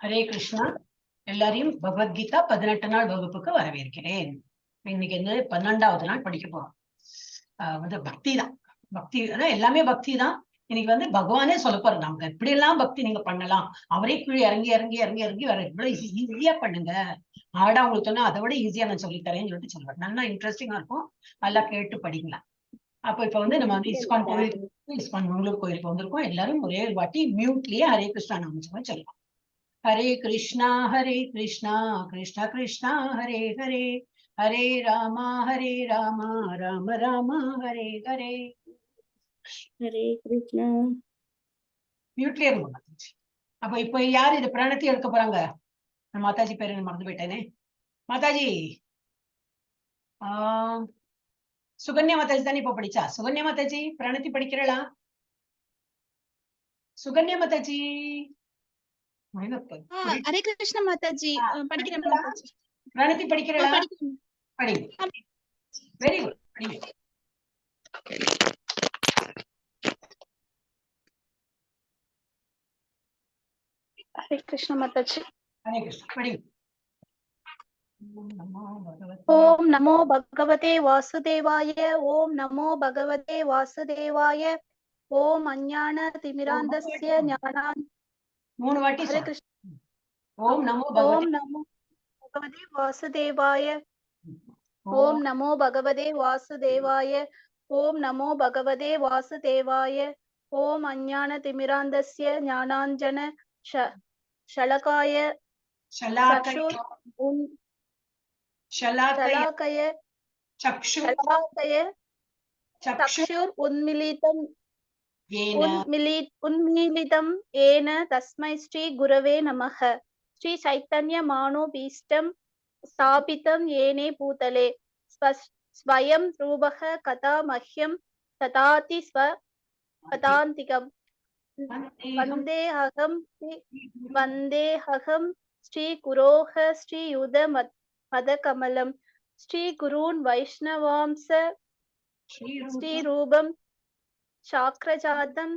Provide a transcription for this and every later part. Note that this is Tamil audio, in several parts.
ஹரே கிருஷ்ணா. எல்லாரையும் பகவத்கீதா 18 நாள் வகுப்புக்கு வரவேற்கிறேன். இன்னைக்கு வந்து 12வது நாள் படிக்க போறோம். வந்து பக்தி தான். பக்தி அதான் எல்லாமே பக்தி தான். இன்னைக்கு வந்து பகவானே சொல்ல போறோம், நமக்கு எப்படி எல்லாம் பக்தி நீங்க பண்ணலாம், அவரே கீழே இறங்கி இறங்கி இறங்கி இறங்கி வர இவ்வளவு ஈஸியா பண்ணுங்க. ஆடா உங்களுக்கு சொன்னா அதை விட ஈஸியா நான் சொல்லி தரேன்னு சொல்லிட்டு சொல்லுவேன். நல்லா இன்ட்ரெஸ்டிங்கா இருக்கும், நல்லா கேட்டு படிக்கலாம். அப்ப இப்ப வந்து நம்ம வந்து இஸ்கான் கோயிலுக்கு, இஸ்கான் மங்களூர் கோயிலுக்கு வந்திருக்கோம். எல்லாரும் ஒரே ஒரு வாட்டி மியூட்லயே ஹரே கிருஷ்ணா நாம சொல்லலாம். हरे कृष्णा कृष्णा कृष्णा हरे हरे, हरे राम राम राम हरे हरे. हरे कृष्णा. மியூட்லயே இருங்க மாதாஜி. அப்ப இப்ப யாரு இது பிராணத்தி எடுக்க போறாங்க? மாதாஜி பேரு மறந்து போயிட்டேனே. மாதாஜி சுகன்யா மாதாஜி தானே இப்ப படிச்சா? சுகன்யா மாதாஜி பிராணத்தி படிக்கிறளா? சுகன்யா மாதாஜி. हरे कृष्ण माताजी. படிக்கிறேன் மாதாஜி. பிராணத்தி படிக்கிறளா? படிங்க. வெரி குட், படிங்க. हरे कृष्ण माताजी. हरे कृष्ण, படிங்க. ओम नमो भगवते वासुदेवाय. ओम नमो भगवते वासुदेवाय. ओम अज्ञानतिमिरान्धस्य ज्ञानान्. மூணு வாட்டி हरे कृष्ण. ओम नमो भगवते वासुदेवाय. ओम नमो भगवते वासुदेवाय. ओम नमो भगवते वासुदेवाय. ओम अज्ञानतिमिरान्धस्य ज्ञानाञ्जन शलाकय चक्षुर उन्मीलितं येन तस्मै श्री गुरवे नमः. श्री चैतन्य मानोभीष्टं स्थापितं येने भूतले स्वयं रूपः कथा मह्यं तथाति स्वपदान्तिकम्. वन्देऽहं श्री गुरोः श्रीयुध पदकमलं. श्री गुरून् वैष्णवांस श्रीरूपं शाक्रजातं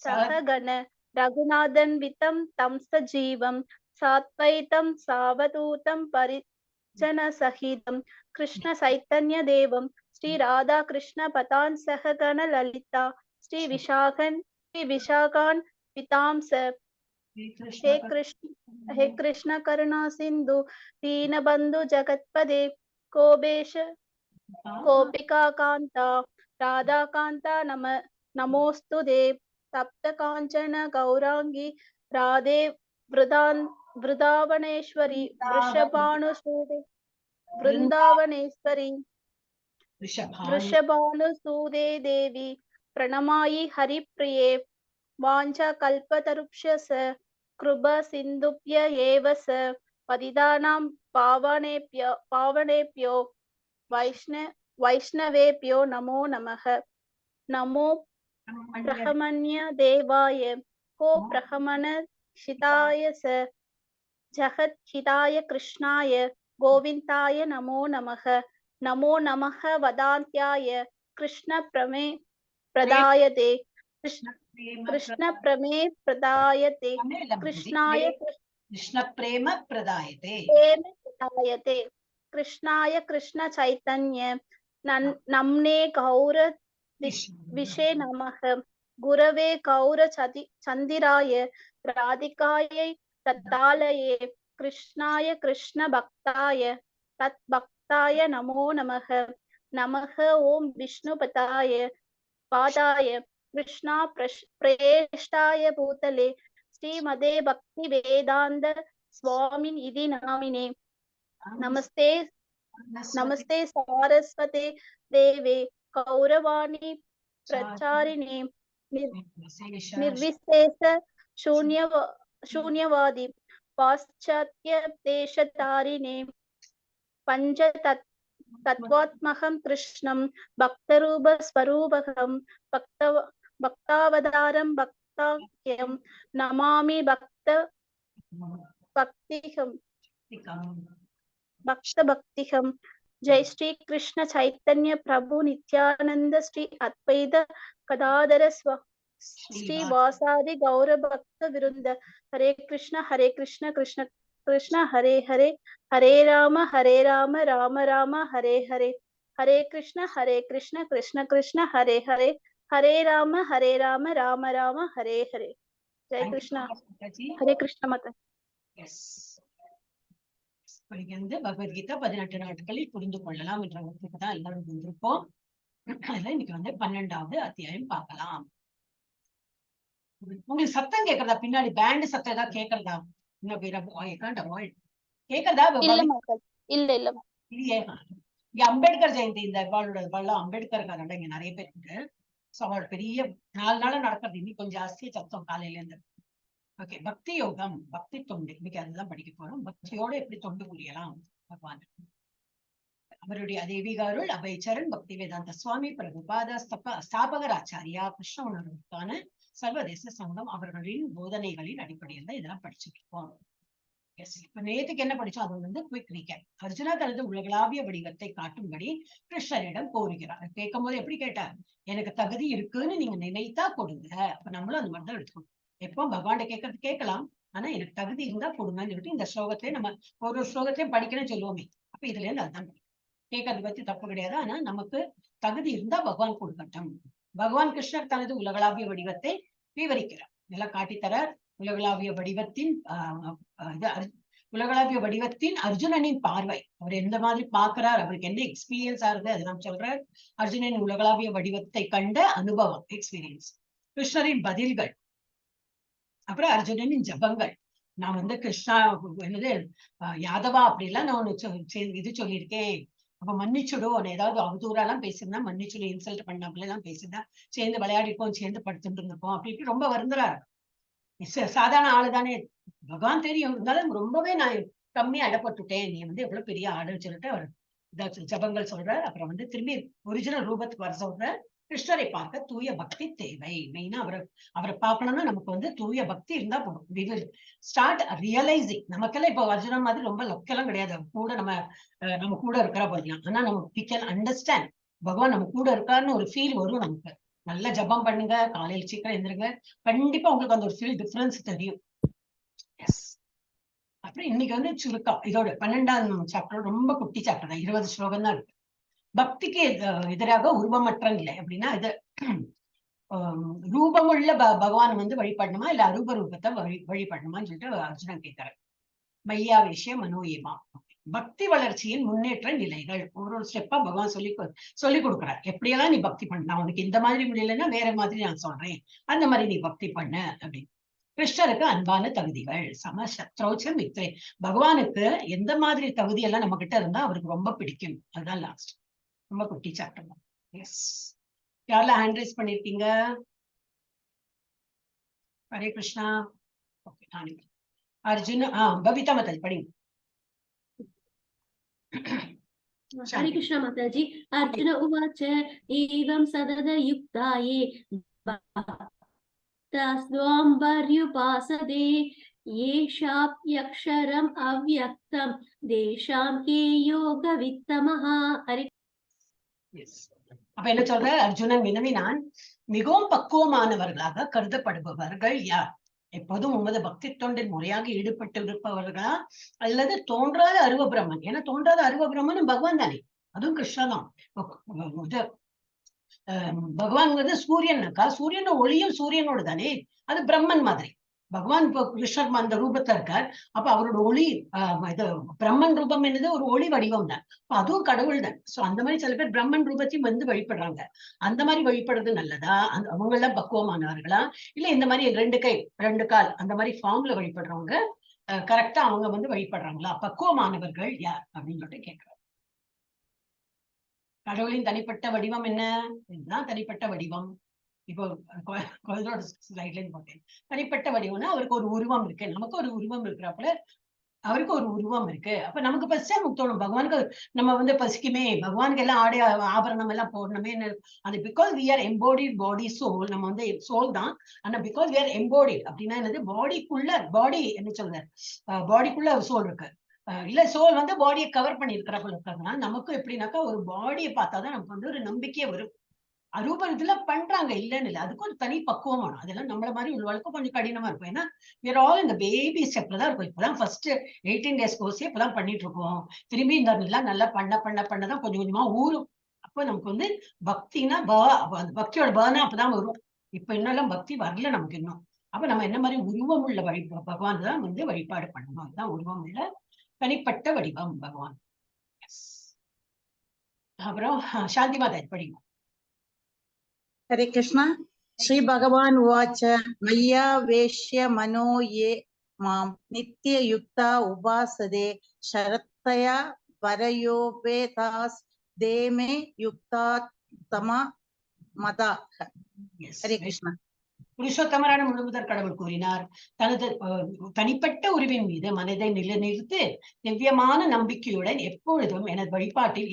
सहगण रघुनाथन्वितं तं सजीवं साद्वैतं सावधूतं परिजनसहितं कृष्ण चैतन्य देवं श्री राधा कृष्ण पदान् सहगण ललिता श्री विशाखान् पितांस. हे कृष्ण करुणा सिंधु दीनबंधु जगत्पदे गोपिका कांता राधा कांता नमोस्तु दे. तप्त कांचन गौरांगी राधे वृंदावनेश्वरी वृषभानुसूदे देवी प्रणमायि हरिप्रिये. वाञ्छा कल्पतरुभ्यश्च कृपा सिन्धुभ्य एव च पतितानां पावनेभ्यो वैष्णवेभ्यो नमो नमः. नमो ब्रह्मण्य देवाय को ब्रह्मण हिताय च जगद्हिताय कृष्णाय गोविन्दाय नमो नमः. नमो नमः वदान्त्याय कृष्ण प्रदायते कृष्ण प्रमे प्रदायते कृष्णाय कृष्ण प्रेम प्रदायते कृष्णाय कृष्ण चैतन्य नम्ने गौर विषे नमः. गुरवे गौर चन्दिराय राधिकायै तत्तालये कृष्णाय कृष्ण भक्ताय तत्भक्ताय नमो नमः. नमः ओम विष्णुपदाय पादाय कृष्णा प्रेष्ठाय भूतले श्रीमदे भक्ति वेदांत स्वामिन् इति नामिने. नमस्ते सारस्वते देवे गौरवाणी प्रचारिणे निर्विशेष शून्यवादी पाश्चात्य देशतारिणे. पंच तत्वात्मकं कृष्णं भक्तरूप स्वरूपकं भक्तावतारं भक्ताख्यं नमामि भक्तभक्तिकं. जय श्री कृष्ण चैतन्य प्रभु Nityanand Shri Advaita Gadadhar Sri Vasadi Gaura Bhakta Virunda. Hare Krishna Krishna Krishna Hare Hare, Hare Rama Rama Rama Hare Hare, Hare Krishna Krishna Krishna Hare Hare, Hare Rama Rama Rama Hare Hare. Jai Krishna. Hare Krishna Mata. Yes. Bhagavad Gita 18 நாட்களில் புரிந்து கொள்ளலாம் என்ற வகுப்புக்கு தான் எல்லாரும் வந்திருப்போம். அதுல இன்னைக்கு 12வது அத்தியாயம் பார்க்கலாம். உங்களுக்கு சத்தம் கேக்குறதா? பின்னாடி பேண்ட் சத்தம் ஏதாவது கேக்குறதா? கேக்குறதா? இல்ல இல்ல இல்லையே. இங்க அம்பேத்கர் ஜெயந்தி இந்த இவாளோட அம்பேத்கருக்காரங்க இங்க நிறைய பேர் இருக்கு. அவளோட பெரிய 4 நாளா நடக்கிறது. இன்னைக்கு கொஞ்சம் ஜாஸ்தி சத்தம் காலையில இருந்து. ஓகே, பக்தி யோகம், பக்தி தொண்டு, இன்னைக்கு அதுதான் படிக்க போறோம். பக்தியோட எப்படி தொண்டு புரியலாம் பகவான். அவருடைய தேவிகாருள் அபயச்சரண் பக்தி வேதாந்த சுவாமி பிரபுபாத ஸ்தாபகர் ஆச்சாரியா கிருஷ்ண உணர்வுக்கான சர்வதேச சங்கம் அவர்களின் போதனைகளின் அடிப்படையில் தான் இதெல்லாம் படிச்சுட்டு இருக்கோம். இப்ப நேத்துக்கு என்ன படிச்சோம்? அது வந்து குயிக் ரீகேப். அர்ஜுனா தனது உலகளாவிய வடிவத்தை காட்டும்படி கிருஷ்ணரிடம் கோருகிறார். கேட்கும் போது எப்படி கேட்டார்? எனக்கு தகுதி இருக்குன்னு நீங்க நினைத்தா கொடுங்க. அப்ப நம்மளும் அந்த மாதிரிதான் எடுத்துக்கணும். எப்போ பகவான் கேட்கறது கேட்கலாம், ஆனா எனக்கு தகுதி இருந்தா கொடுங்கன்னு சொல்லிட்டு இந்த ஸ்லோகத்திலே நம்ம ஒரு ஸ்லோகத்தையும் படிக்கணும்னு சொல்லுவோமே. அப்ப இதுல இருந்து அதுதான் கேட்கறது பத்தி தப்பு கிடையாது. ஆனா நமக்கு தகுதி இருந்தா பகவான் கொடுக்கட்டும். பகவான் கிருஷ்ணர் தனது உலகளாவிய வடிவத்தை விவரிக்கிறார், நல்லா காட்டித்தரார். உலகளாவிய வடிவத்தின் அர்ஜுனனின் பார்வை, அவர் எந்த மாதிரி பாக்குறார், அவருக்கு என்ன எக்ஸ்பீரியன்ஸ் ஆகுது அதெல்லாம் சொல்றார். அர்ஜுனனின் உலகளாவிய வடிவத்தை கண்ட அனுபவம், எக்ஸ்பீரியன்ஸ். கிருஷ்ணரின் பதில்கள், அப்புறம் அர்ஜுனனின் ஜபங்கள். நான் வந்து கிருஷ்ணா என்னது யாதவா அப்படிலாம் நான் ஒண்ணு இது சொல்லியிருக்கேன், அப்ப மன்னிச்சுடு, உன்னை ஏதாவது அவதூறாலாம் பேசிருந்தா மன்னிச்சுடு, இன்சல்ட் பண்ண அப்படிலாம் பேசிருந்தா, சேர்ந்து விளையாடிப்போம், சேர்ந்து படுத்துட்டு இருந்திருப்போம் அப்படின்ட்டு ரொம்ப வருந்துறாரு. சாதாரண ஆளுதானே, பகவான் தெரியும், இருந்தாலும் ரொம்பவே நான் கம்மியா அடப்பட்டுட்டேன், நீ வந்து எவ்வளவு பெரிய ஆளுன்னு சொல்லிட்டு அவர் ஜபங்கள் சொல்றார். அப்புறம் வந்து திரும்பி ஒரிஜினல் ரூபத்துக்கு வர சொல்ற. கிருஷ்ணரை பார்க்க தூய பக்தி தேவை. மெயினா அவரை பார்க்கணும்னா நமக்கு வந்து தூய பக்தி இருந்தா போதும். we will start realizing. நமக்கெல்லாம் இப்போ அர்ஜுனன் மாதிரி ரொம்ப லொக்கெல்லாம் கிடையாது, கூட நம்ம கூட இருக்கிற போதெல்லாம். ஆனா நம்ம we can understand பகவான் நம்ம கூட இருக்காருன்னு ஒரு ஃபீல் வரும் நமக்கு. நல்ல ஜபம் பண்ணுங்க, காலையில் சீக்கிரம் எழுந்திருங்க, கண்டிப்பா உங்களுக்கு அந்த ஒரு ஃபீல் டிஃபரன்ஸ் தெரியும். அப்புறம் இன்னைக்கு வந்து சுருக்கம், இதோட 12ஆம் சாப்டர் ரொம்ப குட்டி சாப்டர் தான், 20 ஸ்லோகம் தான் இருக்கு. பக்திக்கு எதிராக உருவமற்ற நிலை அப்படின்னா இது ரூபமுள்ள பகவான் வந்து வழிபடணுமா இல்ல அரூப ரூபத்தை வழிபடணுமான்னு சொல்லிட்டு அர்ஜுனன் கேட்கிறார். மையாவேஷ மனோயமா, பக்தி வளர்ச்சியின் முன்னேற்ற நிலைகள் ஒரு ஸ்டெப்பா பகவான் சொல்லி கொடுக்குறார். எப்படியெல்லாம் நீ பக்தி பண்ண, உனக்கு இந்த மாதிரி முடியலன்னா வேற மாதிரி நான் சொல்றேன், அந்த மாதிரி நீ பக்தி பண்ண அப்படின்னு. கிருஷ்ணருக்கு அன்பான தகுதிகள், சமசத்ரோச்சம் மித்ரே. பகவானுக்கு எந்த மாதிரி தகுதி எல்லாம் நம்ம கிட்ட இருந்தா அவருக்கு ரொம்ப பிடிக்கும், அதுதான் லாஸ்ட். ரொம்ப குட்டி சாப்டர் தான். எஸ், யாரெல்லாம் ஹேண்ட் ரைஸ் பண்ணிருக்கீங்க? ஹரே கிருஷ்ணா. ஓகே, அர்ஜுன் பவிதா மாதாஜி படிங்க. हरे कृष्ण माताजी. अर्जुन उवाच एवं सददयुक्ता ये भक्तास्त्वां पर्युपासते येषाप्यक्षरम् अव्यक्तं तेषां के योगवित्तमः. हरे. அப்ப என்ன சொல்ற? அர்ஜுனன் வினவினான், மிகவும் பக்குவமானவர்களாக கருதப்படுபவர்கள் யார்? எப்போதும் உமது பக்தி தொண்டில் முறையாக ஈடுபட்டு இருப்பவர்களா அல்லது தோன்றாத அருவ பிரம்மன்? ஏன்னா தோன்றாத அருவ பிரம்மன் பகவான் தானே, அதுவும் கிருஷ்ணதான். பகவான் சூரியனுக்கா, சூரியன் ஒளியும் சூரியனோடு தானே, அது பிரம்மன் மாதிரி. பகவான் இப்போ கிருஷ்ணர் அந்த ரூபத்துல இருக்கார், அப்ப அவரோட ஒளி இது பிரம்மன் ரூபம் என்னது ஒரு ஒளி வடிவம் தான், அதுவும் கடவுள் தான். சோ அந்த மாதிரி சில பேர் பிரம்மன் ரூபத்தையும் வந்து வழிபடுறாங்க. அந்த மாதிரி வழிபடுறது நல்லதா? அவங்க எல்லாம் பக்குவமானவர்களா இல்ல இந்த மாதிரி 2 கை 2 கால் அந்த மாதிரி ஃபார்ம்ல வழிபடுறவங்க கரெக்டா அவங்க வந்து வழிபடுறாங்களா? பக்குவமானவர்கள் யார் அப்படின்னு சொல்லிட்டு கேட்கிறாங்க. கடவுளின் தனிப்பட்ட வடிவம் என்ன? இதுதான் தனிப்பட்ட வடிவம். இப்போ குழந்தையோட ஸ்லைட்ல போட்டேன். தனிப்பட்ட வடிவம்னா அவருக்கு ஒரு உருவம் இருக்கு, நமக்கு ஒரு உருவம் இருக்கிறப்பல அவருக்கு ஒரு உருவம் இருக்கு. அப்ப நமக்கு பசிச்சா நமக்கு தோணும், பகவானுக்கு நம்ம வந்து பசிக்குமே, பகவானுக்கு எல்லாம் ஆடை ஆபரணம் எல்லாம் போடணுமே. அது because we are embodied body soul. நம்ம வந்து சோல் தான், ஆனா பிகாஸ் வி ஆர் எம்போடிட் அப்படின்னா என்னது? பாடிக்குள்ள பாடி என்ன சொல்ற, பாடிக்குள்ள சோல் இருக்கு. இல்ல சோல் வந்து பாடியை கவர் பண்ணி இருக்கிறப்ப இருக்கிறதுனால நமக்கு எப்படின்னாக்கா ஒரு பாடியை பார்த்தாதான் நமக்கு வந்து ஒரு நம்பிக்கையே வரும். அரூப இதுல பண்றாங்க, இல்லன்னு இல்ல. அதுக்கும் ஒரு தனி பக்குவம் வேணும். அதெல்லாம் நம்மள மாதிரி உள்ளவளுக்கும் கொஞ்சம் கடினமா இருக்கும். ஏன்னா we're all இந்த பேபி ஸ்டெப்ல தான் இருக்கும். இப்பதான் ஃபர்ஸ்ட் 18 days கோர்ஸே இப்பதான் பண்ணிட்டு இருக்கோம். திரும்பி இந்த எல்லாம் நல்லா பண்ணதான் கொஞ்சம் கொஞ்சமா ஊரும். அப்ப நமக்கு வந்து பக்தினா அந்த பக்தியோட பர்னா அப்பதான் வரும். இப்ப இன்னும் பக்தி வரல நமக்கு இன்னும். அப்ப நம்ம என்ன மாதிரி உருவம் உள்ள பகவான் தான் வந்து வழிபாடு பண்ணணும். அதுதான் உருவம் உள்ள தனிப்பட்ட வடிவம் பகவான். அப்புறம் சாந்தி மாதா படிக்கும். हरे कृष्ण। श्री भगवान उवाच मय्या वेश्य मनो ये मां नित्ययुक्ता उपासते शरत्तया वरयोपेतास् देमे युक्तात्तमा मदा। हरे कृष्ण। புருஷோத்தமரான முழுமுதற் கடவுள் கூறினார், தனது தனிப்பட்ட உருவின் மீது மனதை நிலைநிறுத்தி திவ்யமான நம்பிக்கையுடன் எப்பொழுதும் எனது வழிபாட்டில்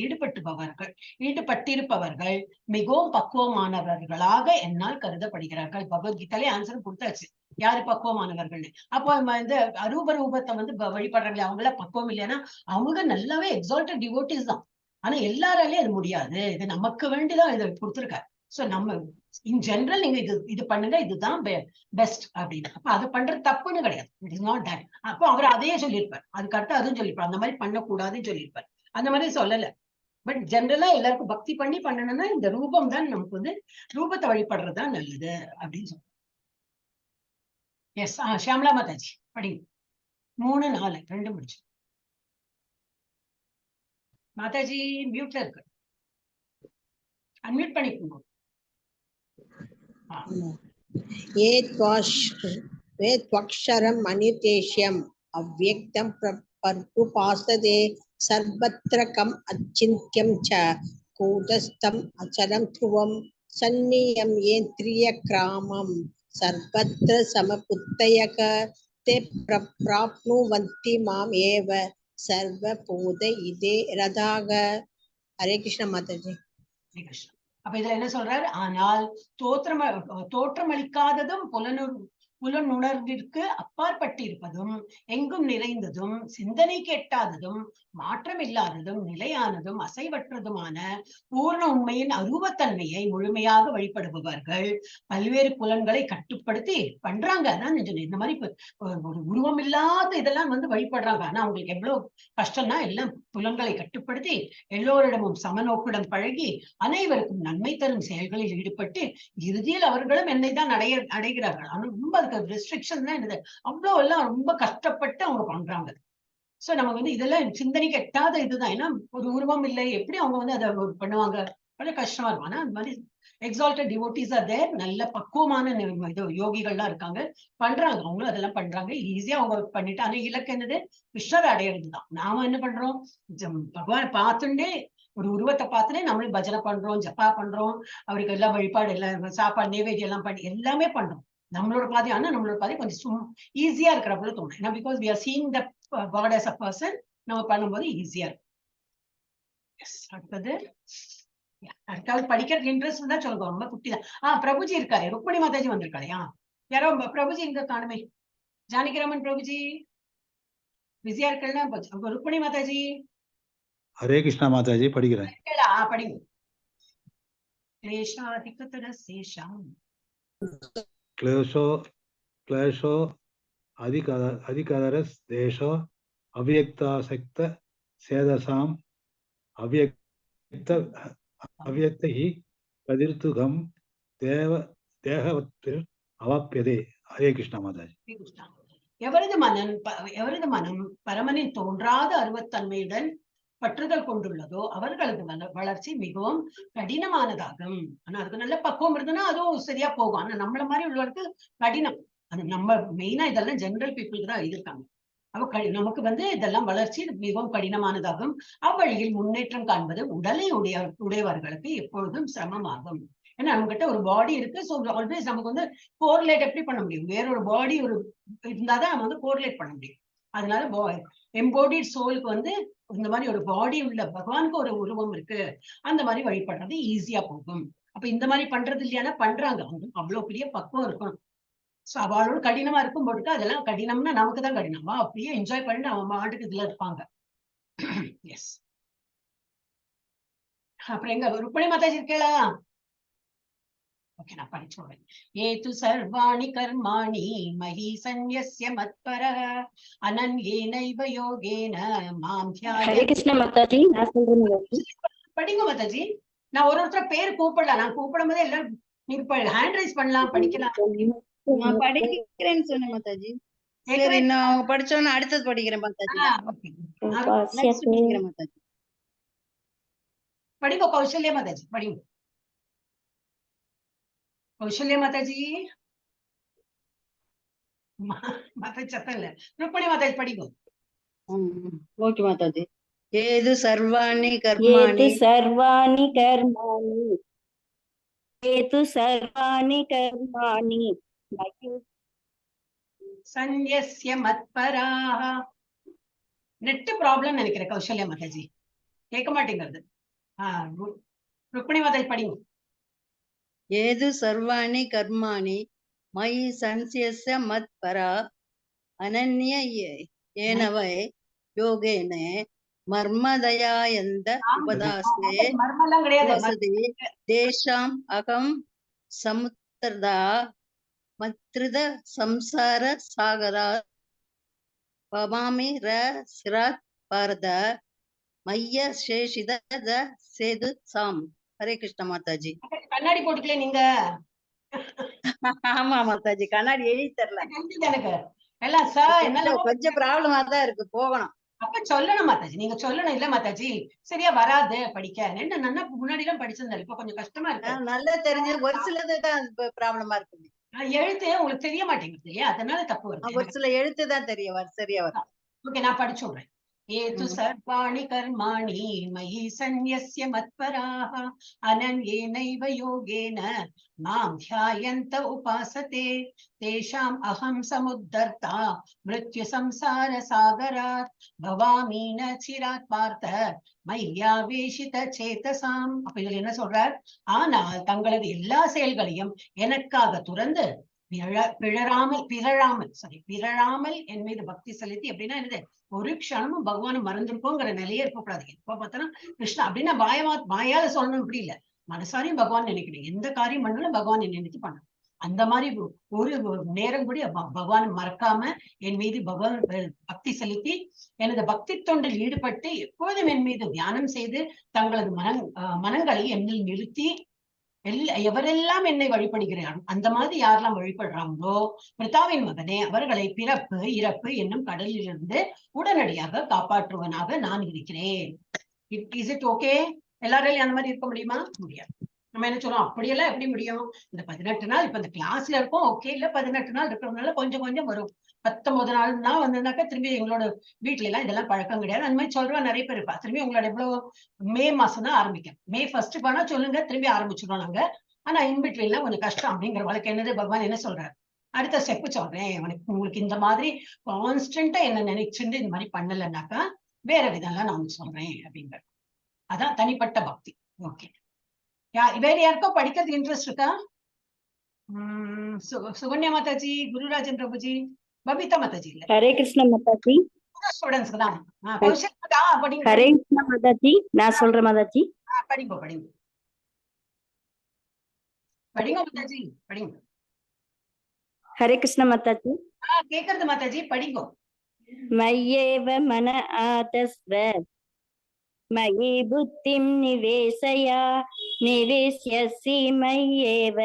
ஈடுபட்டிருப்பவர்கள் மிகவும் பக்குவமானவர்களாக என்னால் கருதப்படுகிறார்கள். பகவத்கீதையிலே ஆன்சர் கொடுத்தாச்சு, யாரு பக்குவமானவர்கள். அப்போ இந்த அரூப ரூபத்தை வந்து வழிபடுறாங்களே அவங்கள பக்குவம் இல்லைன்னா அவங்க நல்லாவே எக்ஸால்டட் டிவோட்டிஸ் தான். ஆனா எல்லாராலையும் அது முடியாது. இது நமக்கு வேண்டிதான் இதை கொடுத்திருக்காரு. சோ நம்ம இன் ஜெனரல் நீங்க இது பண்ணுங்க, இதுதான் பெஸ்ட் அப்படின்னு. அப்ப அது பண்றது தப்புன்னு கிடையாது. It is not that. அப்போ அவர் அதையே சொல்லியிருப்பார், அதுக்கு அடுத்து அதுவும் சொல்லியிருப்பார், அந்த மாதிரி பண்ணக்கூடாதுன்னு சொல்லியிருப்பார். அந்த மாதிரி சொல்லல. பட் ஜெனரலா எல்லாருக்கும் பக்தி பண்ணணும்னா இந்த ரூபம் தான் நமக்கு வந்து ரூபத்தை வழிபடுறதுதான் நல்லது அப்படின்னு சொல்றோம். எஸ் ஷியாமலா மாதாஜி படிங்க. 3, 4 2 முடிச்சு. மாதாஜி மியூட்ல இருக்கு, அன்மியூட் பண்ணிக்கோங்க. वेत्वाक्षरम् अनिर्देश्यम् अव्यक्तं पर्युपासते सर्वत्र कम् अचिन्त्यं च कूटस्थम् अचलं ध्रुवं सन्नियम्येन्द्रियग्रामं सर्वत्र समबुद्धयः ते प्राप्नुवन्ति माम् एव सर्वभूत इदे रथाः। हरे कृष्ण माताजी। हरे कृष्ण। அப்ப இதுல என்ன சொல்றாரு, ஆனால் தோற்றமளிக்காததும் புலனுணர்விற்கு அப்பாற்பட்டிருப்பதும் எங்கும் நிறைந்ததும் சிந்தனைக்கு எட்டாததும் மாற்றம் இல்லாததும் நிலையானதும் அசைவற்றதுமான பூர்ண உண்மையின் அரூபத்தன்மையை முழுமையாக வழிபடுபவர்கள் பல்வேறு புலன்களை கட்டுப்படுத்தி பண்றாங்க. அதான் இந்த மாதிரி ஒரு உருவம் இல்லாத இதெல்லாம் வந்து வழிபடுறாங்க. ஆனா அவங்களுக்கு எவ்வளவு கஷ்டம்னா எல்லாம் புலன்களை கட்டுப்படுத்தி எல்லோரிடமும் சமநோக்குடன் பழகி அனைவருக்கும் நன்மை தரும் செயல்களில் ஈடுபட்டு இறுதியில் அவர்களும் என்னை தான் அடைகிறார்கள். ஆனா ரொம்ப அதுக்கு ரெஸ்ட்ரிக்ஷன் தான் என்னது, அவ்வளவு எல்லாம் ரொம்ப கஷ்டப்பட்டு அவங்க பண்றாங்க. சோ நமக்கு வந்து இதெல்லாம் சிந்தனைக்கு எட்டாத இதுதான். ஏன்னா ஒரு உருவம் இல்லை, எப்படி அவங்க வந்து அதை பண்ணுவாங்க, கொஞ்சம் கஷ்டமா இருக்கும். ஆனா அந்த மாதிரி எக்ஸால்டட் டிவோட்டிஸ் ஆர் தேர், நல்ல பக்குவமான இது யோகிகள்லாம் இருக்காங்க, பண்றாங்க. அவங்களும் அதெல்லாம் பண்றாங்க, ஈஸியா அவங்க பண்ணிட்டு. ஆனா இலக்கு என்னது, கிருஷ்ணரை அடையிறதுதான். நாம என்ன பண்றோம், பகவானை பார்த்துட்டே ஒரு உருவத்தை பார்த்துட்டே நம்மளும் பஜனை பண்றோம், ஜப்பா பண்றோம், அவருக்கு எல்லாம் வழிபாடு எல்லாம் சாப்பாடு நைவேத்தியம் எல்லாம் பண்ணி எல்லாமே பண்றோம் நம்மளோட பாதை. ஆனா நம்மளோட பாதை கொஞ்சம் ஈஸியா இருக்கிற போல தோணும். ஏன்னா because we are seeing the God as a person, நம்ம பண்ணும்போது ஈஸியா இருக்கும். அடுத்தது அடுத்தாவது படிக்கிறதுக்கு இன்ட்ரெஸ்ட் தான் சொல்லுங்க, ரொம்ப குட்டி தான். பிரபுஜி இருக்காரு, ருக்மணி மாதாஜி வந்திருக்காளையா, யாரோ பிரபுஜி இங்க காணுமே, ஜானகிராமன் பிரபுஜி பிஸியா இருக்கா? ருக்மணி மாதாஜி. हरे कृष्णा माताजी படிக்கிறேன். படிங்க. क्लेशाधिकतरस्येषाम् क्लेशो अधिकतरस् देशो अव्यक्तासक्त सेदसाम् अव्यक्त हि प्रदिर्तुगम देहवत्तिर् अवाप्यते। हरे कृष्णा माताजी। எவரது மனம் பரமனின் தோன்றாத அருவத்தன்மையுடன் பற்றுதல் கொண்டுள்ளதோ அவர்களது வளர்ச்சி மிகவும் கடினமானதாகும். ஆனா அதுக்கு நல்ல பக்குவம் இருந்ததுன்னா அதுவும் சரியா போகும். ஆனா நம்மள மாதிரி உள்ளவருக்கு கடினம். அது நம்ம மெயினா இதெல்லாம் ஜெனரல் பீப்புளுக்கு தான் இருக்காங்க. அப்ப நமக்கு வந்து இதெல்லாம் வளர்ச்சி மிகவும் கடினமானதாகும். அவ்வழியில் முன்னேற்றம் காண்பது உடலை உடையவர்களுக்கு எப்பொழுதும் சிரமமாகும். ஏன்னா நம்ம கிட்ட ஒரு பாடி இருக்கு. ஸோ ஆல்வேஸ் நமக்கு வந்து கோரிலேட் எப்படி பண்ண முடியும், வேறொரு பாடி ஒரு இருந்தாதான் நம்ம வந்து கோரிலேட் பண்ண முடியும். அதனால எம்போடிட் சோலுக்கு வந்து இந்த மாதிரி ஒரு பாடி உள்ள பகவானுக்கு ஒரு உருவம் இருக்கு, அந்த மாதிரி வழிபடுறது ஈஸியா போகும். அப்ப இந்த மாதிரி பண்றது இல்லையானா பண்றாங்க, அவ்வளவு பெரிய பக்குவம் இருக்கும். சோ அவளோட கடினமா இருக்கும் போட்டு அதெல்லாம் கடினம்னா நமக்கு தான் கடினமா, அப்படியே என்ஜாய் பண்ணி அவன் மாட்டுக்கு இதுல இருப்பாங்க. எஸ். அப்புறம் எங்க ருக்மணி மாதாஜி இருக்கா? ஓகே, நான் படிச்சுடுறேன். ஏது சர்வாணி கர்மாணி மயி சந்நியஸ்ய மத்பரः அனன்யேனைவ யோகேன மாம் ஹரே த்யாயந்தி. கிருஷ்ண மாதாஜி, நான் சொல்றேன் மாதாஜி. படிங்க மாதாஜி. நான் ஒருத்தர் பேர் கூப்பிடலாம். நான் கூப்பிடும் போதே எல்லாரும் நீங்க ஹேண்ட் ரைஸ் பண்ணலாம், படிக்கலாம். நான் படிக்கிறேன்னு சொன்னேன் மாதாஜி. சரி, கேட்கவே- நான் அவங்க படிச்சோன்னு அடுத்தது படிக்கிறேன் மாதாஜி. okay. Next படிக்கிறேன் மாதாஜி. படிங்க கௌசல்யா மாதாஜி, படிங்க. கௌசல்யா மாதாஜி. மாதாஜி சத்தம் இல்ல. ருக்மணி மாதாஜி படிங்க. ஓகே மாதாஜி. ஏது சர்வாணி ஏது கர்மாணி சர்வாணி கர்மாணி ஏது சர்வாணி கர்மாணி மயி சந்நியஸ்ய மத்பராஹ. நெட் ப்ராப்ளம் நினைக்கிறேன் கௌசல்யா மாதாஜி, கேட்க மாட்டேங்கிறது. ருக்மணி மாதாஜி படிங்க. ஏது சர்வாணி கர்மாணி மயி சன்சியஸ்ய மத்பரா அனன்ய ஏனவை யோகேன மர்மதயாயந்த உபதாஸ்தே மர்மம்லாம் கிடையாது. வசதி தேஷாம் அகம் சமுத்திரதா மத்ருத சம்சார சாகரா பவாமி ர சிராத் பாரத மைய சேஷித சேது சாம். ஹரே கிருஷ்ண மாதாஜி. கண்ணாடி போட்டுக்கல நீங்க. ஆமா மாதாஜி, கண்ணாடி எழுதி தரல. தெரிஞ்சுது எனக்கு எல்லாம் சார். என்ன கொஞ்சம் ப்ராப்ளமா தான் இருக்கு, போகணும். அப்ப சொல்லணும் மாதாஜி, நீங்க சொல்லணும். இல்ல மாதாஜி சரியா வராது படிக்க. என்ன நல்லா முன்னாடி எல்லாம் படிச்சிருந்தாரு, இப்ப கொஞ்சம் கஷ்டமா இருக்கு. நல்லா தெரிஞ்சு ஒரு சிலது தான் ப்ராப்ளமா இருக்கு. எழுத்து உங்களுக்கு தெரிய மாட்டேங்குது இல்லையா, அதனால தப்பு வருது. ஒரு சில எழுத்து தான் தெரிய சரியா வரும். ஓகே, நான் படிச்சு விடுறேன். ஏது சர்வாணி கர்மாணி மயி சந்நியஸ்ய மத்பராஹ அனன்யேனைவ யோகேன மாம் த்யாயந்த உபாசதே தேஷாம் அகம் சமுத்தர்தா மிருத்யு சம்சார சாகராத் பவாமி ந சிராத் பார்த்த மையாவேஷித சேதசாம். அப்ப இதுல என்ன சொல்றார்? ஆனால் தங்களது எல்லா செயல்களையும் எனக்காக துறந்து பிறழாமல் என் மீது பக்தி செலுத்தி. அப்படின்னா என்னது? ஒரு க்ஷணமும் பகவானை மறந்துருக்கோங்கிற நிலையே இருக்கக்கூடாது. எப்ப பார்த்தாலும் கிருஷ்ணா அப்படின்னு வாயால சொல்லணும், இப்படி இல்ல, மனசாரையும் பகவான் நினைக்கணும். எந்த காரியம் பண்ணாலும் பகவான் நினைத்து பண்ணணும். அந்த மாதிரி ஒரு நேரம் கூட பகவான் மறக்காம என் மீது பகவான் பக்தி செலுத்தி எனது பக்தி தொண்டில் ஈடுபட்டு எப்பொழுதும் என் மீது தியானம் செய்து தங்களது மனங்களை என்னில் நிறுத்தி எவரெல்லாம் என்னை வழிபடுகிறார் அந்த மாதிரி யாரெல்லாம் வழிபடுறாங்களோ பிரிதாவின் மகனே அவர்களை பிறப்பு இறப்பு என்னும் கடலிலிருந்து உடனடியாக காப்பாற்றுவனாக நான் இருக்கிறேன். Is it okay? எல்லாராலையும் அந்த மாதிரி இருக்க முடியுமா? முடியாது. நம்ம என்ன சொல்றோம், அப்படியெல்லாம் எப்படி முடியும்? இந்த 18 நாள் இப்ப இந்த கிளாஸ்ல இருக்கோம், ஓகே. இல்ல 18 நாள் இருக்கிறதுனால கொஞ்சம் கொஞ்சம் வரும். 19 நாள்னா வந்ததுனாக்கா திரும்பி எங்களோட வீட்டுல எல்லாம் இதெல்லாம் பழக்கம் கிடையாது. அந்த மாதிரி சொல்றோம் நிறைய பேர் இருப்பா. திரும்பி உங்களோட எவ்வளவு மே மாசம் தான் ஆரம்பிக்கும். மே 1 போனா சொல்லுங்க, திரும்பி ஆரம்பிச்சிடுவோம் நாங்க. ஆனா இன்பிட்வீன்ல கொஞ்சம் கஷ்டம். அப்படிங்கிற வழக்கு என்னது, பகவான் என்ன சொல்றாரு? அடுத்த ஸ்டெப் சொல்றேன். உங்களுக்கு இந்த மாதிரி கான்ஸ்டன்டா என்ன நினைச்சுட்டு இந்த மாதிரி பண்ணலன்னாக்கா வேற விதம்லாம் நான் உங்களுக்கு சொல்றேன் அப்படிங்கிற. அதான் தனிப்பட்ட பக்தி. ஓகே, வேற யாருக்கும் படிக்கிறதுக்கு இன்ட்ரெஸ்ட் இருக்கா? சுகன்யா மாதாஜி, குருராஜன் பிரபுஜி, பபிதா மாதாஜி இல்ல. ஹரே கிருஷ்ண மாதாஜி. ஸ்டூடெண்ட்ஸ்க்கு தான். ஹரே கிருஷ்ண மாதாஜி, நான் சொல்றேன் மாதாஜி. படிங்க படிங்க படிங்க மாதாஜி, படிங்க. ஹரே கிருஷ்ண மாதாஜி. கேக்குறது மாதாஜி, படிங்க. மய்யேவ மன ஆதஸ்வ மயி புத்திம் நிவேசயா நிவேஷ்யசி மய்யேவ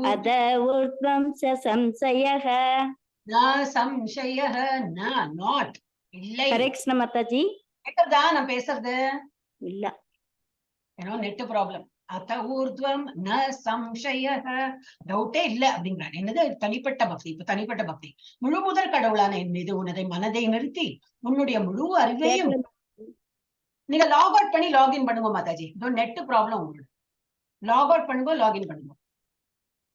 அத ஊர்த்வம் சம்சயः சம்சயः நாட் இல்லை. ஹரே கிருஷ்ண மாதாஜி. கேக்குறதா நான் பேசுறது? இல்ல, ஏன்னா நெட் ப்ராப்ளம். அத ஊர்த்வம் ந சம்சயः, டவுட்டே இல்ல அப்படிங்கிறார். என்னது? தனிப்பட்ட பக்தி. இப்ப தனிப்பட்ட பக்தி முழு முதல் கடவுளான என் மீது உனதை மனதை நிறுத்தி உன்னுடைய முழு அறிவையும் நீங்க லாக் அவுட் பண்ணி லாகின் பண்ணுங்க மாதாஜி. நெட் ப்ராப்ளம் உங்களுக்கு. லாக் அவுட் பண்ணுங்க, லாகின் பண்ணுங்க.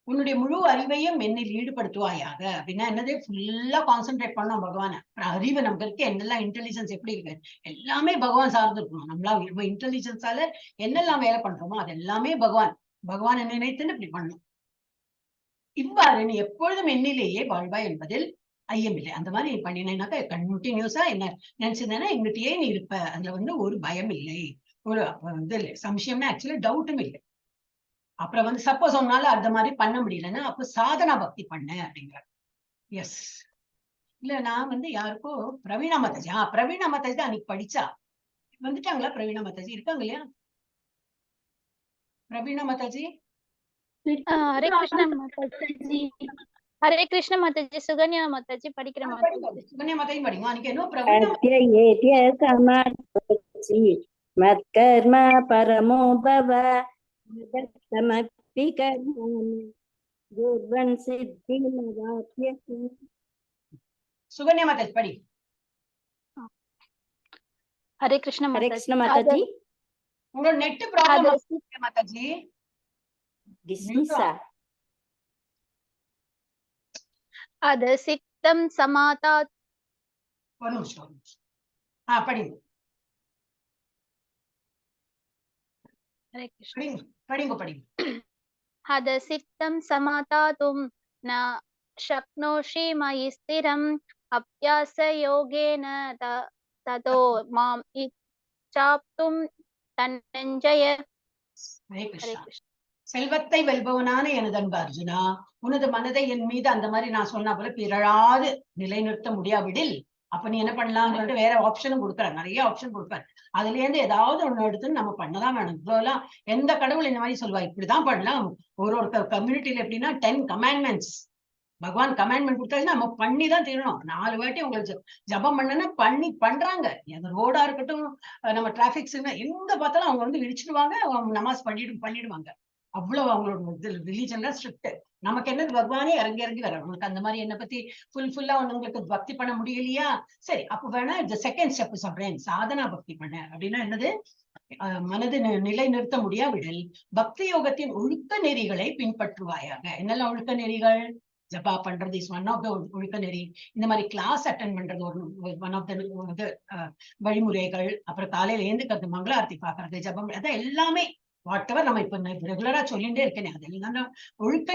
உன்னுடைய முழு அறிவையும் என்னில் ஈடுபடுத்துவாயாக. அப்படின்னா என்னது? ஃபுல்லா கான்சென்ட்ரேட் பண்ணோம் பகவான. அறிவு நமக்கு இருக்கு, என்னெல்லாம் இன்டெலிஜென்ஸ் எப்படி இருக்கு எல்லாமே பகவான் சார்ந்து இருக்கணும். நம்மளா இன்டெலிஜென்ஸால என்னெல்லாம் வேலை பண்றோமோ அது எல்லாமே பகவானை நினைத்துன்னு இப்படி பண்ணணும். இவ்வாறு நீ எப்பொழுதும் என்னிலேயே வாழ்வாய் என்பதில் ஐயமில்லை. அந்த மாதிரி நீ பண்ணினாக்கா கண்டினியூஸா என்ன நினைச்சிருந்தேன்னா எங்கிட்டயே நீ இருப்ப. அதுல ஒரு பயம் இல்லை, ஒரு இது இல்லை, சம்சயம்னா ஆக்சுவலி டவுட்டும் இல்லை. அப்புறம் வந்து சப்போஸ் உன்னால அந்த மாதிரி பண்ண முடியலன்னா அப்ப சாதனா பக்தி பண்ண அப்படிங்கிற. எஸ், இல்ல நான் வந்து யாருக்கோ பிரவீணா மாதாஜி, பிரவீணா மாதாஜி தான் அன்னைக்கு படிச்சா. வந்துட்டாங்களா பிரவீணா மாதாஜி? இருக்காங்க இல்லையா பிரவீணா மாதாஜி? ஹரே கிருஷ்ணா மாதாஜி. ஹரே கிருஷ்ண மாதாஜி. சுகன்யா மாதாஜி படிக்கிற மாதாஜி. சுகன்யா மாதாஜி படிங்க. அன்னைக்கு என்ன பிரவீணா अध्ययेत्य समाधि मत्कर्म परमो भव मदर्थमपि कर्माणि कुर्वन् सिद्धिमवाप्स्यसि. சுகன்யா மாதாஜி படி. ஹரே கிருஷ்ண हरे மாதாஜி. कृष्ण माताजी. உங்களோட நெட் ப்ராப்ளம் மாதாஜி. डिस्मिसा அது சித்தம் சமாதா. ஒரு நிமிஷம். படிங்க ஹரே கிருஷ்ண. படிங்க படிங்க படிங்க. அது சித்தம் சமாதாதும் ந शक्नोषि मयि स्थिरम् अभ्यास योगेन ततो माम् इच्छाप्तुं धनञ्जय. ஹரே हरे கிருஷ்ணா. कृष्ण. செல்வத்தை வெல்பவனான எனது அன்பு அர்ஜுனா, உனது மனதை என் மீது அந்த மாதிரி நான் சொன்னா போல பிறழாது நிலைநிறுத்த முடியாவிடில் அப்ப நீ என்ன பண்ணலாம்னு சொல்லிட்டு வேற ஆப்ஷனும் கொடுக்குற, நிறைய ஆப்ஷன் கொடுப்பார். அதுல இருந்து ஏதாவது ஒண்ணு எடுத்து நம்ம பண்ணதான் வேணும். இவ்வளவுலாம் எந்த கடவுள் இந்த மாதிரி சொல்லுவா இப்படிதான் பண்ணலாம். ஒரு கம்யூனிட்டியில எப்படின்னா 10 commandments பகவான் கமாண்ட்மெண்ட் கொடுத்தாச்சுன்னா நம்ம பண்ணிதான் தீரணும். 4 வாட்டி உங்களுக்கு ஜபம் பண்ணனா பண்றாங்க. அந்த ரோடா இருக்கட்டும், நம்ம டிராபிக் சிக்னல் எங்க பார்த்தாலும் அவங்க வந்து இடிச்சிடுவாங்க, அவங்க நமாஸ் பண்ணிடுவாங்க. அவ்வளவு அவங்களோட ரிலீஜன்ல ஸ்ட்ரிக்ட். நமக்கு என்னது பகவானே இறங்கி வர உங்களுக்கு அந்த மாதிரி என்ன பத்தி ஃபுல்லா உங்களுக்கு பக்தி பண்ண முடியலையா? சரி, அப்ப வேணா இந்த செகண்ட் ஸ்டெப் சொல்றேன், சாதனா பக்தி பண்ண. அப்படின்னா என்னது? மனது நிலை நிறுத்த முடியாவிடல் பக்தி யோகத்தின் ஒழுக்க நெறிகளை பின்பற்றுவாயாக. என்னெல்லாம் ஒழுக்க நெறிகள்? ஜபா பண்றது இஸ் ஒன் ஆஃப் த ஒழுக்க நெறி. இந்த மாதிரி கிளாஸ் அட்டென்ட் பண்றது ஒரு ஒன் ஆஃப் த வழிமுறைகள். அப்புறம் காலையில ஏந்துக்கிறது, மங்களாரத்தி பாக்குறது, ஜபம், அதான் எல்லாமே வாட் எவர் நம்ம இப்ப ரெகுலரா சொல்லிட்டே இருக்கேன். அதெல்லாம் ஒழுக்க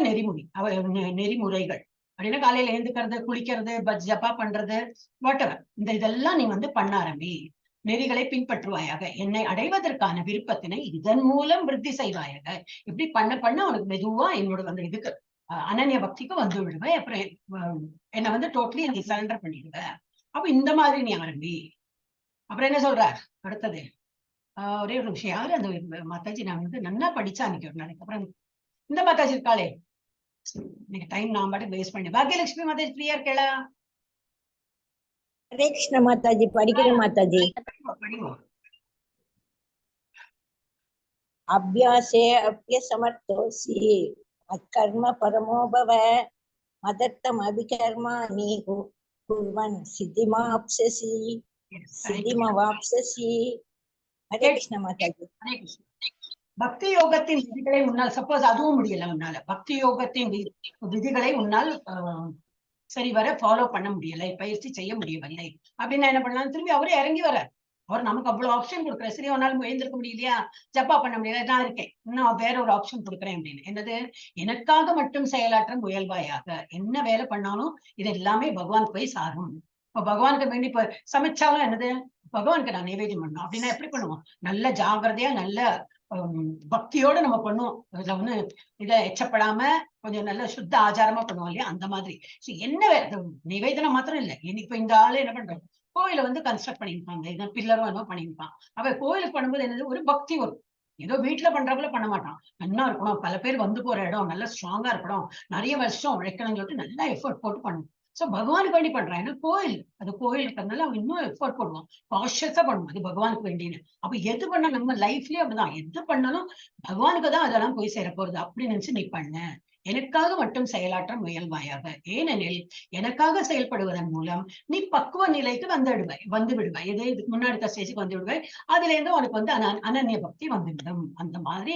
நெறிமுறைகள். அப்படின்னா காலையில ஏந்துக்கிறது, குளிக்கிறது, ஜபா பண்றது, வாட் எவர் இதெல்லாம் நீ வந்து பண்ண ஆரம்பி. நெறிகளை பின்பற்றுவாயாக. என்னை அடைவதற்கான விருப்பத்தினை இதன் மூலம் விருத்தி செய்வாயாக. இப்படி பண்ண உனக்கு மெதுவா என்னோட அந்த இதுக்கு அனன்ய பக்திக்கு வந்து விடுவேன். அப்புறம் என்ன வந்து டோட்டலி நீ சரண்டர் பண்ணிடுவேன். அப்ப இந்த மாதிரி நீ ஆரம்பி. அப்புறம் என்ன சொல்ற அடுத்தது? ஒரே ஒரு விஷயம், யாரு அந்த மாதாஜி நான் வந்து நல்லா படிச்சா அன்னைக்கு ஒரு நாளைக்கு. அப்புறம் இந்த மாதாஜி இருக்காளே, நீங்க டைம் நான் பாட்டு வேஸ்ட் பண்ணி. பாக்கியலட்சுமி மாதாஜி ஃப்ரீயா இருக்கேளா? ஹரே கிருஷ்ண மாதாஜி படிக்கிற மாதாஜி. அபியாசே அப்யசமர்த்தோசி மத்கர்ம பரமோ பவ மதர்த்தம் அபிகர்மாணி குர்வன் சித்திமாப்ஸ்யசி சித்திமவாப்ஸ்யசி. ஹரே கிருஷ்ண மாதாஜி. பக்தி யோகத்தின் விதிகளை உன்னால், சப்போஸ் அதுவும் முடியல உன்னால, பக்தி யோகத்தின் விதிகளை உன்னால் சரிவர ஃபாலோ பண்ண முடியலை, பயிற்சி செய்ய முடியவில்லை அப்படின்னா என்ன பண்ணலாம்? திரும்பி அவரே இறங்கி வர. அவர் நமக்கு அவ்வளவு ஆப்ஷன் கொடுக்குற. சரி, உன்னால எழுந்திருக்க முடியலையா, ஜப்பா பண்ண முடியல, நான் இருக்கேன், இன்னும் வேற ஒரு ஆப்ஷன் கொடுக்குறேன் அப்படின்னு. என்னது? எனக்காக மட்டும் செயலாற்ற முயல்வாயாக. என்ன வேலை பண்ணாலும் இது எல்லாமே பகவானுக்கு போய் சாரும். இப்ப பகவானுக்கு வேண்டி இப்ப சமைச்சாலும் என்னது? பகவானுக்கு நான் நைவேத்தியம் பண்ணணும் அப்படின்னா எப்படி பண்ணுவோம்? நல்ல ஜாகிரதையா நல்ல பக்தியோட நம்ம பண்ணுவோம். அதுல வந்து இதை எச்சப்படாம கொஞ்சம் நல்ல சுத்த ஆச்சாரமா பண்ணுவோம் இல்லையா? அந்த மாதிரி என்ன நிவேதனம் மாத்திரம் இல்லை. இப்ப இந்த ஆளு என்ன பண்றாங்க, கோயில வந்து கன்ஸ்ட்ரக்ட் பண்ணிருப்பாங்க, இதை பில்லரும் என்ன பண்ணிருப்பான். அவ கோயிலுக்கு பண்ணும்போது என்னது? ஒரு பக்தி வரும். ஏதோ வீட்டுல பண்றப்பல பண்ண மாட்டான். நல்லா இருக்கணும், பல பேர் வந்து போற இடம் நல்லா ஸ்ட்ராங்கா இருக்கணும், நிறைய வருஷம் உழைக்கணும்னு சொல்லிட்டு நல்லா எஃபர்ட் போட்டு பண்ணணும். சோ பகவானுக்கு வேண்டி பண்றான். ஏன்னா கோயில், அது கோயில் இருக்கிறதுனால அவன் இன்னும் எஃபர்ட் போடுவான், கான்ஷியஸா பண்ணுவோம், அது பகவானுக்கு வேண்டின்னு. அப்ப எது பண்ணா நம்ம லைஃப்லயே அப்படிதான், எது பண்ணாலும் பகவானுக்கு தான் அதெல்லாம் போய் சேர போறது அப்படின்னு நினைச்சு நீ பண்ண. எனக்காக மட்டும் செயலாற்ற முயல்வாயாக. ஏனெனில் எனக்காக செயல்படுவதன் மூலம் நீ பக்குவ நிலைக்கு வந்து விடுவாய். எது இதுக்கு முன்னாடி ஸ்டேஜுக்கு வந்து விடுவாய். அதுல இருந்து உனக்கு வந்து அனன்ய பக்தி வந்துவிடும். அந்த மாதிரி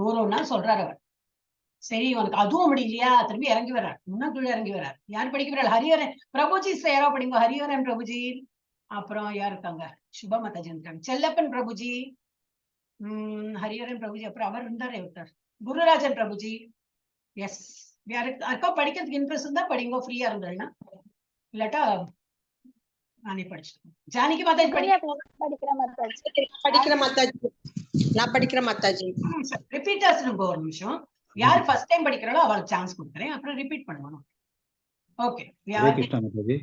ஒரு நாள் சொல்றாரு அவர். சரி, உனக்கு அதுவும் முடியலையா? திரும்பி இறங்கி வர்றார், இன்னும் கீழே இறங்கி வர்றார். யார் படிக்கிறாள்? ஹரிஹரன் பிரபுஜி யாரோ படிங்க. ஹரிஹரன் பிரபுஜி, அப்புறம் யார் இருக்காங்க? சுபா மாதாஜி இருக்காங்க, செல்லப்பன் பிரபுஜி, ஹரிஹரன் பிரபுஜி, அப்புறம் அவர் இருந்தாரே ஒருத்தர் குருராஜன் பிரபுஜி. எஸ், யாருக்கா படிக்கிறதுக்கு இன்ட்ரெஸ்ட் இருந்தா படிங்க, ஃப்ரீயா இருந்தாள்னா. இல்லாட்டா நானே படிச்சிருக்கேன். ஜானகி மாதாஜி படிக்கிற மாதாஜி. படிக்கிற மாதாஜி. நான் படிக்கிற மாதாஜி. ரிப்பீட்டர்ஸ் ஒரு நிமிஷம். யார் ஃபர்ஸ்ட் டைம் படிக்கிறாளோ அவளுக்கு சான்ஸ் கொடுக்குறேன், அப்புறம் ரிப்பீட் பண்ணுவோம். ஓகே, हरे कृष्णा माताजी।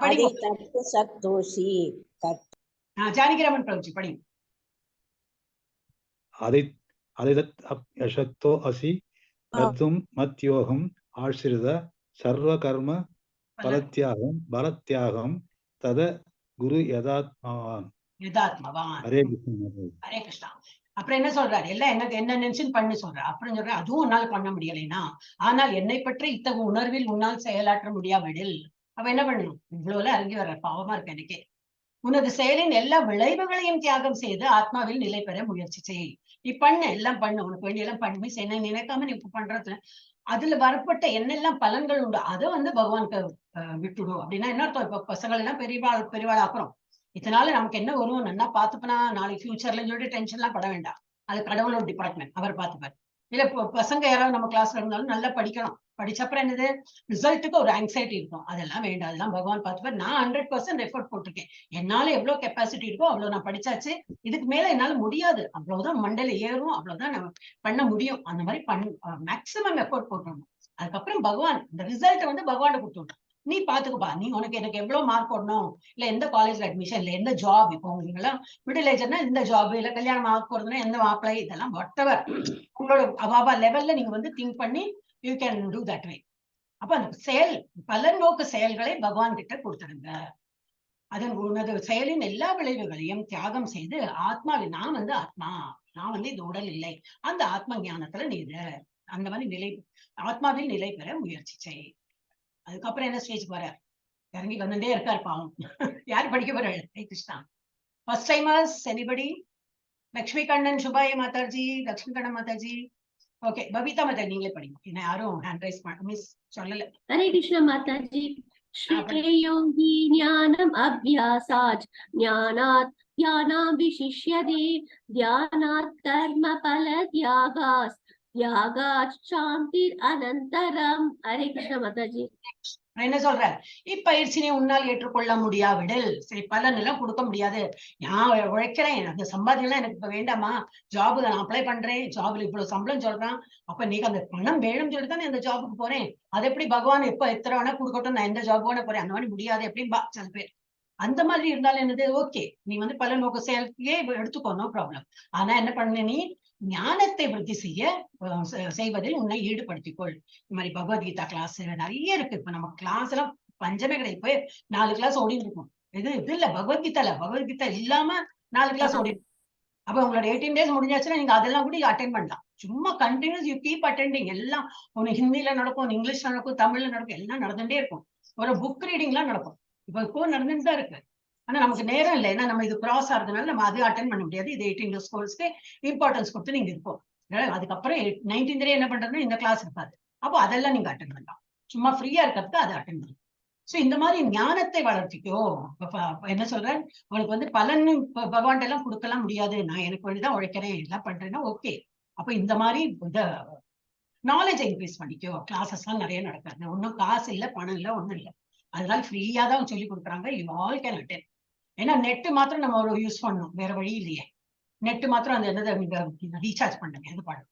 படிங்க. अधितप्त सत्तोषी ஜானகிராமன் பிரபுஜி படிங்க. अदितप्यशक्तो असि कर्तुं मत्योऽहम् आश्रित सर्वकर्म बलत्यागं तद गुरु यदात्मवान्। யதாத்மவான். हरे कृष्णा माताजी। ஹரே கிருஷ்ணா. அப்புறம் என்ன சொல்றாரு? எல்லாம் எனக்கு என்ன நினைச்சுன்னு பண்ணு சொல்றாரு. அப்புறம் சொல்ற அதுவும் உன்னால் பண்ண முடியலைன்னா, ஆனால் என்னை பற்றி இத்தகைய உணர்வில் உன்னால் செயலாற்ற முடியாவிடில் அவ என்ன பண்ணணும்? இவ்வளவுல இறங்கி வர்ற பாவமா இருக்கு எனக்கே. உனது செயலின் எல்லா விளைவுகளையும் தியாகம் செய்து ஆத்மாவில் நிலை பெற முயற்சி செய். நீ பண்ணு, எல்லாம் பண்ணு, உனக்கு வேண்டியெல்லாம் பண்ணி என்ன நினைக்காம நீ பண்றதுல அதுல வரப்பட்ட என்னெல்லாம் பலன்கள் உண்டு அதை வந்து பகவானுக்கு விட்டுடும். அப்படின்னா என்ன அர்த்தம்? இப்ப பசங்கள் எல்லாம் பெரியவாள் ஆக்குறோம். இதனால நமக்கு என்ன வரும்? நல்லா பாத்துப்பனா நாளைக்கு ஃபியூச்சர்ல சொல்லிட்டு டென்ஷன் எல்லாம் பட வேண்டாம். அது கடவுளோட டிபார்ட்மெண்ட், அவர் பாத்துப்பார். இல்ல பசங்க யாராவது நம்ம கிளாஸ்ல இருந்தாலும் நல்லா படிக்கணும். படிச்சப்பறம் என்னது ரிசல்ட்டுக்கு ஒரு ஆங்ஸைட்டி இருக்கும், அதெல்லாம் வேண்டாம், அதெல்லாம் பகவான் பார்த்துப்பார். நான் 100% எஃபர்ட் போட்டிருக்கேன். என்னால எவ்வளவு கெப்பாசிட்டி இருக்கோ அவ்வளவு நான் படிச்சாச்சு. இதுக்கு மேல என்னால முடியாது, அவ்வளவுதான் மண்டையில ஏறும், அவ்வளவுதான் நம்ம பண்ண முடியும். அந்த மாதிரி மேக்சிமம் எஃபர்ட் போட்டுடணும். அதுக்கப்புறம் பகவான் இந்த ரிசல்ட்டை வந்து பகவானை கொடுத்துடணும். நீ பாத்துக்குப்பா, நீ உனக்கு எனக்கு எவ்வளவு மார்க் போடணும், இல்ல எந்த காலேஜ்ல அட்மிஷன், இல்ல எந்த ஜாப். இப்போ உங்களுக்கு எல்லாம் மிடில் ஏஜ்னா இந்த ஜாப், இல்ல கல்யாணம் ஆக போறதுன்னா எந்த மாப்பிளை, இதெல்லாம் whatever உங்களோட அவாவா லெவல்ல நீங்க வந்து திங்க் பண்ணி you can do that way. அப்ப அந்த செயல் பலநோக்கு செயல்களை பகவான் கிட்ட கொடுத்துடுங்க. அதன் உனது செயலின் எல்லா விளைவுகளையும் தியாகம் செய்து ஆத்மாவின் நான் வந்து ஆத்மா, நான் வந்து இந்த உடல் இல்லை, அந்த ஆத்ம ஞானத்துல நீ அந்த மாதிரி நிலை ஆத்மாவில் நிலை பெற முயற்சி செய். அதுக்கப்புறம் என்ன ஸ்டேஜ் போறார்? இறங்கி வந்துட்டே இருக்காரு பாவம். யார் படிக்க போறாரு? Hare Krishna. First timers anybody? Lakshmi Kannan சுபாய மாதாஜி, லக்ஷ்மி கண்ணன் மாதாஜி. ஓகே, பபிதா மாதா நீங்களே படிங்க. என்ன யாரும் ஹேண்ட் ரைஸ் மிஸ் சொல்லல. हरे कृष्ण माताजी। श्रेयोगी ज्ञानम अभ्यासात् ज्ञानात् ज्ञानाभिशिष्यते ध्यानात् कर्म फल त्यागात् त्यागात् शान्तिर् अनन्तरम्। हरे कृष्ण माताजी। என்ன சொல்ற? இப்பயிற்சினை உன்னால் ஏற்றுக்கொள்ள முடியாவிடில், சரி பலன் எல்லாம் கொடுக்க முடியாது, நான் உழைக்கிறேன், அந்த சம்பாத்தியம் எல்லாம் எனக்கு இப்ப வேண்டாமா, ஜாபு நான் அப்ளை பண்றேன், ஜாப்ல இவ்வளவு சம்பளம் சொல்றான், அப்ப நீங்க அந்த பணம் வேணும்னு சொல்லிட்டு தான் அந்த ஜாபுக்கு போறேன், அது எப்படி பகவான் எப்ப எத்தனை வேணா கொடுக்கட்டும், நான் எந்த ஜாப் வேணா போறேன், அந்த மாதிரி முடியாது எப்படின்னு சில பேர். அந்த மாதிரி இருந்தாலும் என்னது, ஓகே நீ வந்து பல நோக்க செயல்கையே எடுத்துக்கோ, நோ ப்ராப்ளம். ஆனா என்ன பண்ண, நீ ஞானத்தை விருத்தி செய்வதில் உன்னை ஈடுபடுத்திக்கொள். இந்த மாதிரி பகவத்கீதா கிளாஸ் நிறைய இருக்கு. இப்ப நம்ம கிளாஸ் எல்லாம் பஞ்சமே கிடையாது. போய் 4 கிளாஸ் ஓடிட்டு இருக்கும். இது இல்ல பகவத்கீதா இல்லாம 4 கிளாஸ் ஓடி. அப்ப உங்களோட 18 days முடிஞ்சாச்சுன்னா நீங்க அதெல்லாம் கூட அட்டென்ட் பண்ணலாம். சும்மா கண்டினியூஸ் யூ கீப் அட்டெண்டிங். எல்லாம் ஒண்ணு ஹிந்தில நடக்கும், இங்கிலீஷ்ல நடக்கும், தமிழ்ல நடக்கும், எல்லாம் நடந்துட்டே இருக்கும். ஒரு புக் ரீடிங் எல்லாம் நடக்கும். இப்போ நடந்துட்டு தான் இருக்கு. ஆனா நமக்கு நேரம் இல்லை, ஏன்னா நம்ம இது கிராஸ் ஆகுறதுனால நம்ம அது அட்டென்ட் பண்ண முடியாது. இது 18 days கோர்ஸ்க்கு இம்பார்ட்டன்ஸ் கொடுத்து நீங்க இருப்போம். அதுக்கப்புறம் 19th day என்ன பண்றதுன்னா இந்த கிளாஸ் இருக்காது. அப்போ அதெல்லாம் நீங்க அட்டென்ட் பண்ணலாம். சும்மா ஃப்ரீயா இருக்கிறதுக்கு அதை அட்டென்ட் பண்ணலாம். சோ இந்த மாதிரி ஞானத்தை வளர்த்திக்கோ. என்ன சொல்றேன், உனக்கு வந்து பலன் பகவான் எல்லாம் கொடுக்கலாம் முடியாது, நான் எனக்கு வேண்டிதான் உழைக்கிறேன் எல்லாம் பண்றேன்னா ஓகே. அப்ப இந்த மாதிரி நாலேஜ் இன்க்ரீஸ் பண்ணிக்கோ. கிளாஸஸ் எல்லாம் நிறைய நடக்காது, ஒன்னும் காசு இல்ல, பணம் இல்ல, ஒண்ணும் இல்லை, அதனால ஃப்ரீயா தான் சொல்லி கொடுக்குறாங்க. You all can attend. ஏன்னா நெட் மாத்திரம் நம்ம யூஸ் பண்ணணும், வேற வழி இல்லையே. நெட் மாத்திரம் அந்த என்னதை நீங்க ரீசார்ஜ் பண்ணுங்க, இது பண்ணும்.